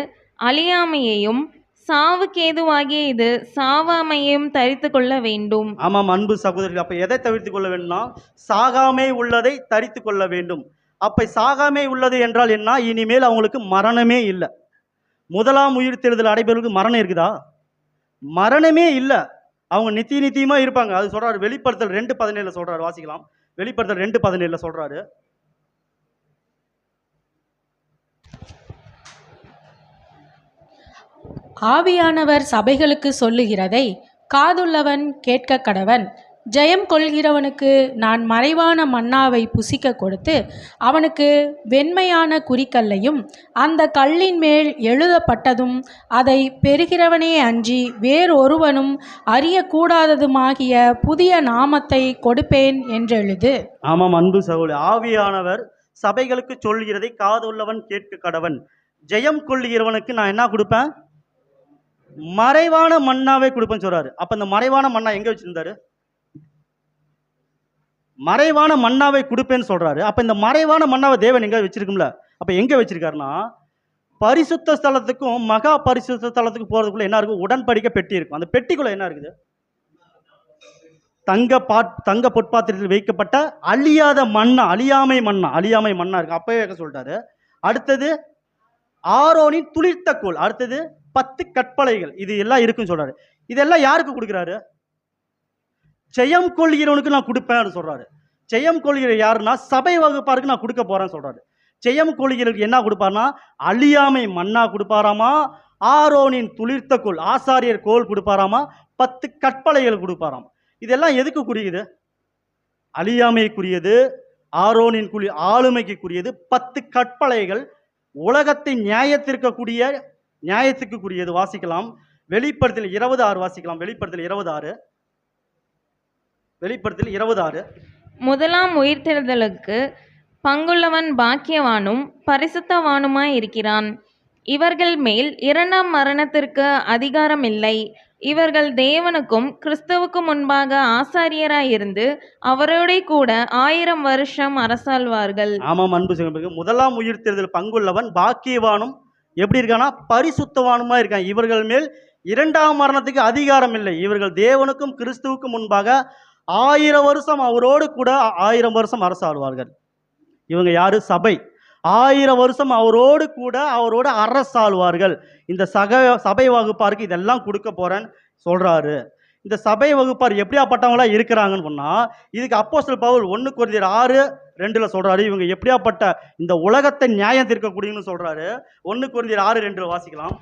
அழியாமையையும், சாவுக்கேதுவாகிய இது சாவாமையையும் தரித்து கொள்ள வேண்டும். ஆமாம் அன்பு சகோதரர்கள், அப்ப எதை தவிர்த்து கொள்ள வேண்டும்னா, சாகாமை உள்ளதை தரித்து கொள்ள வேண்டும். அப்ப சாகாமை உள்ளது என்றால் என்ன? இனிமேல் அவங்களுக்கு மரணமே இல்லை. முதலாம் உயிர்த்தெழுதல் அடைபவர்களுக்கு மரணம் இருக்குதா? மரணமே இல்லை. அவங்க நித்தியமா இருப்பாங்க. அது சொல்றாரு. வெளிப்படுத்தல் 2:17 சொல்றாரு. வாசிக்கலாம். வெளிப்படுத்தல் 2:17 சொல்றாரு. ஆவியானவர் சபைகளுக்கு சொல்லுகிறதை காதுள்ளவன் கேட்க கடவன். ஜெயம் கொள்கிறவனுக்கு நான் மறைவான மன்னாவை புசிக்க கொடுத்து அவனுக்கு வெண்மையான குறிக்கல்லையும் அந்த கல்லின் மேல் எழுதப்பட்டதும் அதை பெறுகிறவனே அன்றி வேறொருவனும் அறியக்கூடாததுமாகிய புதிய நாமத்தை கொடுப்பேன் என்றெழுது. ஆமாம் அன்பு சகோதரி, ஆவியானவர் சபைகளுக்கு சொல்கிறதை காதுள்ளவன் கேட்க கடவன். ஜெயம் கொள்கிறவனுக்கு நான் என்ன கொடுப்பேன்? மறைவான மன்னாவை கொடுப்பேன்னு சொல்றாரு. அப்ப இந்த மறைவான மன்னா எங்க வச்சிருந்தாரு? மறைவான மன்னாவை கொடுப்பேன்னு சொல்றாரு. அப்ப இந்த மறைவான மன்னாவை தேவன் எங்க வச்சிருக்கும்ல? அப்ப எங்க வச்சிருக்காருன்னா, பரிசுத்த ஸ்தலத்துக்கும் மகா பரிசுத்த ஸ்தலத்துக்கு போறதுக்குள்ள என்ன இருக்கும்? உடன்படிக்கை பெட்டி இருக்கும். அந்த பெட்டிக்குள்ள என்ன இருக்குது? தங்க பொற்பாத்திரத்தில் வைக்கப்பட்ட அழியாத மன்னா, அழியாமை மன்னா இருக்கு. அப்பவே சொல்லிட்டாரு. அடுத்தது ஆரோனின் துளிர்த்த கோல், அடுத்தது 10 கற்பலைகள், இது எல்லாம் இருக்குன்னு சொல்றாரு. இதெல்லாம் யாருக்கு கொடுக்குறாரு? ஜெயம் கொள்கிறவனுக்கு நான் கொடுப்பேன் சொல்றாரு. ஜெயம் கொள்கிற யாருன்னா, சபை வகுப்பாருக்கு நான் கொடுக்க போறேன்னு சொல்றாரு. ஜெயம் கொள்கிறவருக்கு என்ன கொடுப்பாருன்னா, அழியாமை மன்னா கொடுப்பாராமா, ஆரோனின் துளிர்த்த கோல், ஆசாரியர் கோல் கொடுப்பாராமா, 10 கற்பலைகள் கொடுப்பாராம். இதெல்லாம் எதுக்கு குறியுது? அழியாமைக்குரியது, ஆரோனின் ஆளுமைக்குரியது, 10 கற்பலைகள் உலகத்தை நியாயத்துக்குரியது. வாசிக்கலாம். வெளிப்படுத்தல் 26 வாசிக்கலாம். வெளிப்படுத்தல் 26. முதலாம் உயிர்த்தெழுதலுக்கு பங்குள்ளவன் பாக்கியவானும் பரிசுத்தவானுமாய் இருக்கிறான். இவர்கள் மேல் 2ஆம் மரணத்திற்கு அதிகாரம் இல்லை. இவர்கள் தேவனுக்கும் கிறிஸ்துவுக்கும் முன்பாக ஆசாரியராயிருந்து அவரோட கூட 1000 வருஷம் அரசாள்வார்கள். ஆமாம் அன்பு சகோதரர்களே, முதலாம் உயிர்த்தெழுதல் பங்குள்ளவன் பாக்கியவானும் எப்படி இருக்கானா? பரிசுத்தவானுமா இருக்கான். இவர்கள் மேல் 2ஆம் மரணத்துக்கு அதிகாரம் இல்லை. இவர்கள் தேவனுக்கும் கிறிஸ்துவுக்கும் முன்பாக 1000 வருஷம் அவரோடு கூட 1000 வருஷம் அரசாள்வார்கள். இவங்க யாரு? சபை. 1000 வருஷம் அவரோடு கூட அரசாள்வார்கள். இந்த சபை வகுப்பாருக்கு இதெல்லாம் கொடுக்க போறேன்னு சொல்றாரு. இந்த சபை வகுப்பார் எப்படியாப்பட்டவங்களா இருக்கிறாங்கன்னு சொன்னால், இதுக்கு அப்போஸ்தலர் பவுல் 1 கொரிந்தியர் 6:2 சொல்கிறாரு, இவங்க எப்படியாப்பட்ட இந்த உலகத்தை நியாயம் தீர்க்கக்கூடியன்னு சொல்கிறாரு. 1 கொரிந்தியர் 6:2 வாசிக்கலாம்.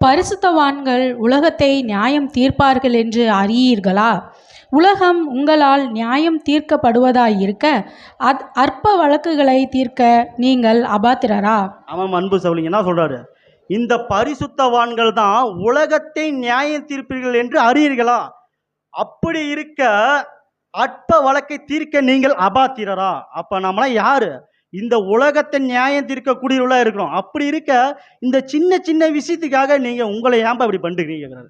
பரிசுத்தவான்கள் உலகத்தை நியாயம் தீர்ப்பார்கள் என்று அறியீர்களா? உலகம் உங்களால் நியாயம் தீர்க்கப்படுவதாயிருக்க அற்ப வழக்குகளை தீர்க்க நீங்கள் அபாத்திரரா? ஆமாம் அன்பு சகோதரிங்க, என்ன சொல்கிறாரு? இந்த பரிசுத்தவான்கள் தான் உலகத்தை நியாயம் தீர்ப்பீர்கள் என்று அறியீர்களா? அப்படி இருக்க அற்ப வழக்கை தீர்க்க நீங்கள் அபாத்திரரா? அப்போ நம்மளாம் யாரு? இந்த உலகத்தை நியாயம் தீர்க்கக்கூடியவர்களா இருக்கிறோம். அப்படி இருக்க இந்த சின்ன சின்ன விஷயத்துக்காக நீங்கள் உங்களை ஏன்பா இப்படி பண்ணுறீங்க?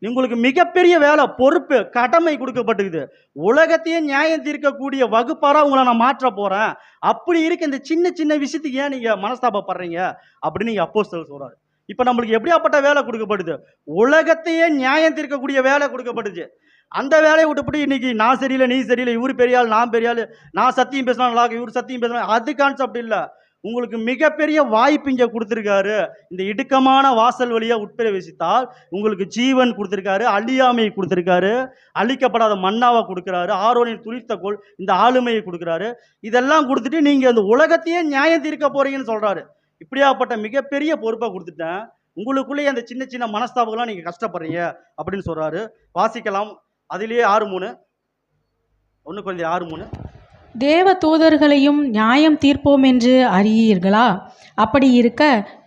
உங்களுக்கு மிகப்பெரிய வேலை, பொறுப்பு, கடமை கொடுக்கப்பட்டிருக்குது. உலகத்தையே நியாயம் தீர்க்கக்கூடிய வகுப்பாராக உங்களை நான் மாற்ற போகிறேன். அப்படி இருக்க இந்த சின்ன சின்ன விஷயத்துக்கு ஏன் நீங்கள் மனஸ்தாபப்படுறீங்க அப்படின்னு நீங்கள் அப்போஸ்தலர் சொல்கிறாரு. இப்போ நம்மளுக்கு எப்படியாப்பட்ட வேலை கொடுக்கப்படுது? உலகத்தையே நியாயம் தீர்க்கக்கூடிய வேலை கொடுக்கப்படுது. அந்த வேலையை விட்டுப்படி இன்னைக்கு நான் சரியில்லை, நீ சரியில்லை, இவர் பெரிய ஆள், நான் பெரிய ஆள், நான் சத்தியம் பேசினா நல்லா இருக்கு, இவர் சத்தியம் பேசினா, அது கான்செப்ட் இல்லை. உங்களுக்கு மிகப்பெரிய வாய்ப்பு இங்கே கொடுத்துருக்காரு. இந்த இடுக்கமான வாசல் வழியாக உட்பிரவேசித்தால் உங்களுக்கு ஜீவன் கொடுத்துருக்காரு, அழியாமையை கொடுத்துருக்காரு, அழிக்கப்படாத மன்னாவை கொடுக்குறாரு, ஆரோனின் துளிர்த்த கோல் இந்த ஆளுமையை கொடுக்குறாரு. இதெல்லாம் கொடுத்துட்டு நீங்கள் அந்த உலகத்தையே நியாயம் தீர்க்க போறீங்கன்னு சொல்கிறாரு. இப்படியாப்பட்ட மிகப்பெரிய பொறுப்பை கொடுத்துட்டேன், உங்களுக்குள்ளேயே அந்த சின்ன சின்ன மனஸ்தாபங்கள்லாம் நீங்கள் கஷ்டப்படுறீங்க அப்படின்னு சொல்கிறாரு. வாசிக்கலாம். அதிலேயே 6:3, 1 கொரிந்தியர் 6:3. தேவ தூதர்களையும் நியாயம் தீர்ப்போம் என்று அறியீர்களா? அப்படி இருக்க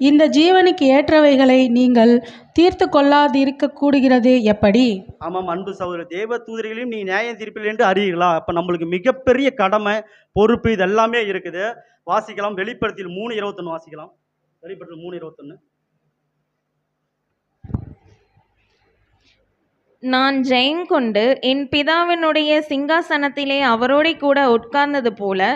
இந்த ஜீவனுக்கு ஏற்றவைகளை நீங்கள் தீர்த்து கொள்ளாதிருக்க கூடுகிறது எப்படி? ஆமாம் அன்பு சகோதரர், தேவ தூதர்களையும் நீ நியாயம் தீர்ப்பில் என்று அறியீர்களா? அப்போ நம்மளுக்கு மிகப்பெரிய கடமை, பொறுப்பு இதெல்லாமே இருக்குது. வாசிக்கலாம். வெளிப்படுத்தல் 3:21 வாசிக்கலாம். வெளிப்படுத்தல் 3:21. நான் ஜெயங்கொண்டு என் பிதாவினுடைய சிங்காசனத்திலே அவரோடே கூட உட்கார்ந்தது போல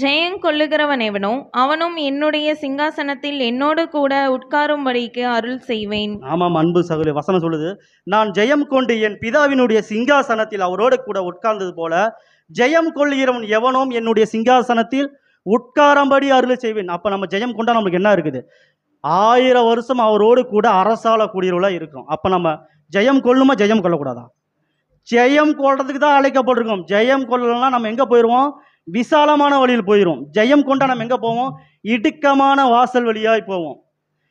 ஜெயங்கொள்ளுகிறவன் எவனோ அவனும் என்னுடைய சிங்காசனத்தில் என்னோடு கூட உட்காரும்படிக்கு அருள் செய்வேன். ஆமாம் அன்பு சகோதரி, வசனம் சொல்லுது, நான் ஜெயம் கொண்டு என் பிதாவினுடைய சிங்காசனத்தில் அவரோடு கூட உட்கார்ந்தது போல ஜெயம் கொள்ளுகிறவன் எவனோம் என்னுடைய சிங்காசனத்தில் உட்காரும்படி அருள் செய்வேன். அப்போ நம்ம ஜெயம் கொண்டா நம்மளுக்கு என்ன இருக்குது? 1000 வருஷம் அவரோடு கூட அரசாளக்கூடியவர்களாக இருக்கிறோம். அப்போ நம்ம ஜெயம் கொள்ளுமா, ஜெயம் கொள்ளக்கூடாதா? ஜெயம் கொள்றதுக்கு தான் அழைக்கப்பட்டிருக்கோம். ஜெயம் கொள்ளலன்னா நம்ம எங்கே போயிடுவோம்? விசாலமான வழியில் போயிடும். ஜெயம் கொண்டா நம்ம எங்கே போவோம்? இடுக்கமான வாசல் வழியாக போவோம்.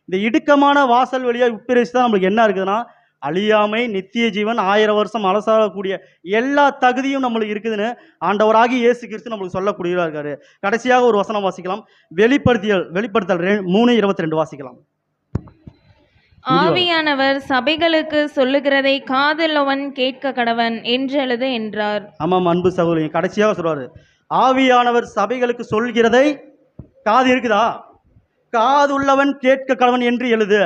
இந்த இடுக்கமான வாசல் வழியாக உட்பிரவேசி தான் நம்மளுக்கு என்ன இருக்குதுன்னா அழியாமை, நித்திய ஜீவன், 1000 வருஷம் அலசாகக்கூடிய எல்லா தகுதியும் நம்மளுக்கு இருக்குதுன்னு ஆண்டவராகி இயேசு கிறிஸ்து நம்மளுக்கு சொல்லக்கூடியவராக இருக்காரு. கடைசியாக ஒரு வசனம் வாசிக்கலாம். வெளிப்படுத்தல் 3:22 வாசிக்கலாம். ஆவியானவர் சபைகளுக்கு சொல்லுகிறதை காதுள்ளவன் கேட்க கடவன் என்றெழுது என்றார். ஆமாம் அன்பு சகோதரி, கடைசியாக சொல்றாரு, ஆவியானவர் சபைகளுக்கு சொல்கிறதை காது இருக்குதா? காது உள்ளவன் கேட்க கடவன் என்று எழுது.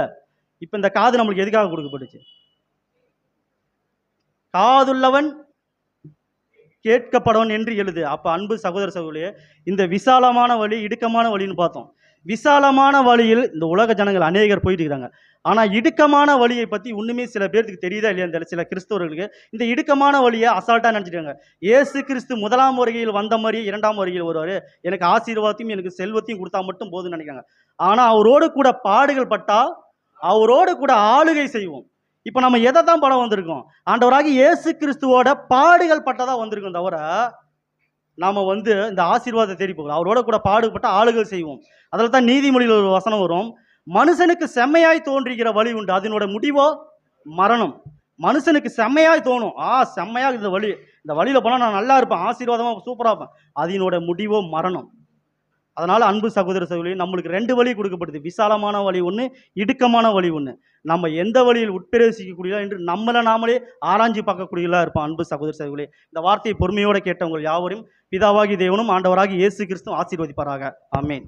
இப்போ இந்த காது நம்மளுக்கு எதுக்காக கொடுக்கப்பட்டுச்சு? காதுள்ளவன் கேட்கப்படவன் என்று எழுது. அப்போ அன்பு சகோதர சகோதரியே, இந்த விசாலமான வழி, இடுக்கமான வழின்னு பார்த்தோம். விசாலமான வழியில் இந்த உலக ஜனங்கள் அநேகர் போயிட்டு இருக்கிறாங்க. ஆனால் இடுக்கமான வழியை பற்றி ஒன்றுமே சில பேருக்கு தெரியுதா இல்லையா? இந்த சில கிறிஸ்தவர்களுக்கு இந்த இடுக்கமான வழியை அசால்ட்டாக நினச்சிட்டாங்க. இயேசு கிறிஸ்து 1ஆம் வருகையில் வந்த மாதிரி 2ஆம் வருகையில் வருவார், எனக்கு ஆசீர்வாதத்தையும் எனக்கு செல்வத்தையும் கொடுத்தா மட்டும் போதும்னு நினைக்கிறாங்க. ஆனால் அவரோடு கூட பாடுகள் பட்டால் அவரோடு கூட ஆளுகை செய்வோம். இப்போ நம்ம எதை தான் படம் வந்திருக்கோம்? ஆண்டவராகி இயேசு கிறிஸ்துவோட பாடுகள் பட்டதாக வந்திருக்கோம், தவிர நாம் இந்த ஆசீர்வாதத்தை தேடி போகலாம். அவரோட கூட பாடுபட்ட ஆளுகள் செய்வோம். அதில் தான் நீதிமொழியில் ஒரு வசனம் வரும், மனுஷனுக்கு செம்மையாய் தோன்றுகிற வழி உண்டு, அதனோட முடிவோ மரணம். மனுஷனுக்கு செம்மையாய் தோணும், செம்மையாக இந்த வழி, இந்த வழியில் போனால் நான் நல்லா இருப்பேன், ஆசீர்வாதமாக சூப்பராக இருப்பேன், அதனோட முடிவோ மரணம். அதனால் அன்பு சகோதர சகோதரி, நம்மளுக்கு 2 வழி கொடுக்கப்படுது. விசாலமான வழி ஒன்று, இடுக்கமான வழி ஒன்று. நம்ம எந்த வழியில் உட்பிரவேசிக்கக்கூடியதா என்று நம்மளை நாமளே ஆராய்ச்சி பார்க்கக்கூடியதாக இருப்போம். அன்பு சகோதர சகோதரி, இந்த வார்த்தையை பொறுமையோடு கேட்டவங்க யாவரும் பிதாவாகி தேவனும் ஆண்டவராகி இயேசு கிறிஸ்துவும் ஆசீர்வதிப்பாராக. ஆமென்.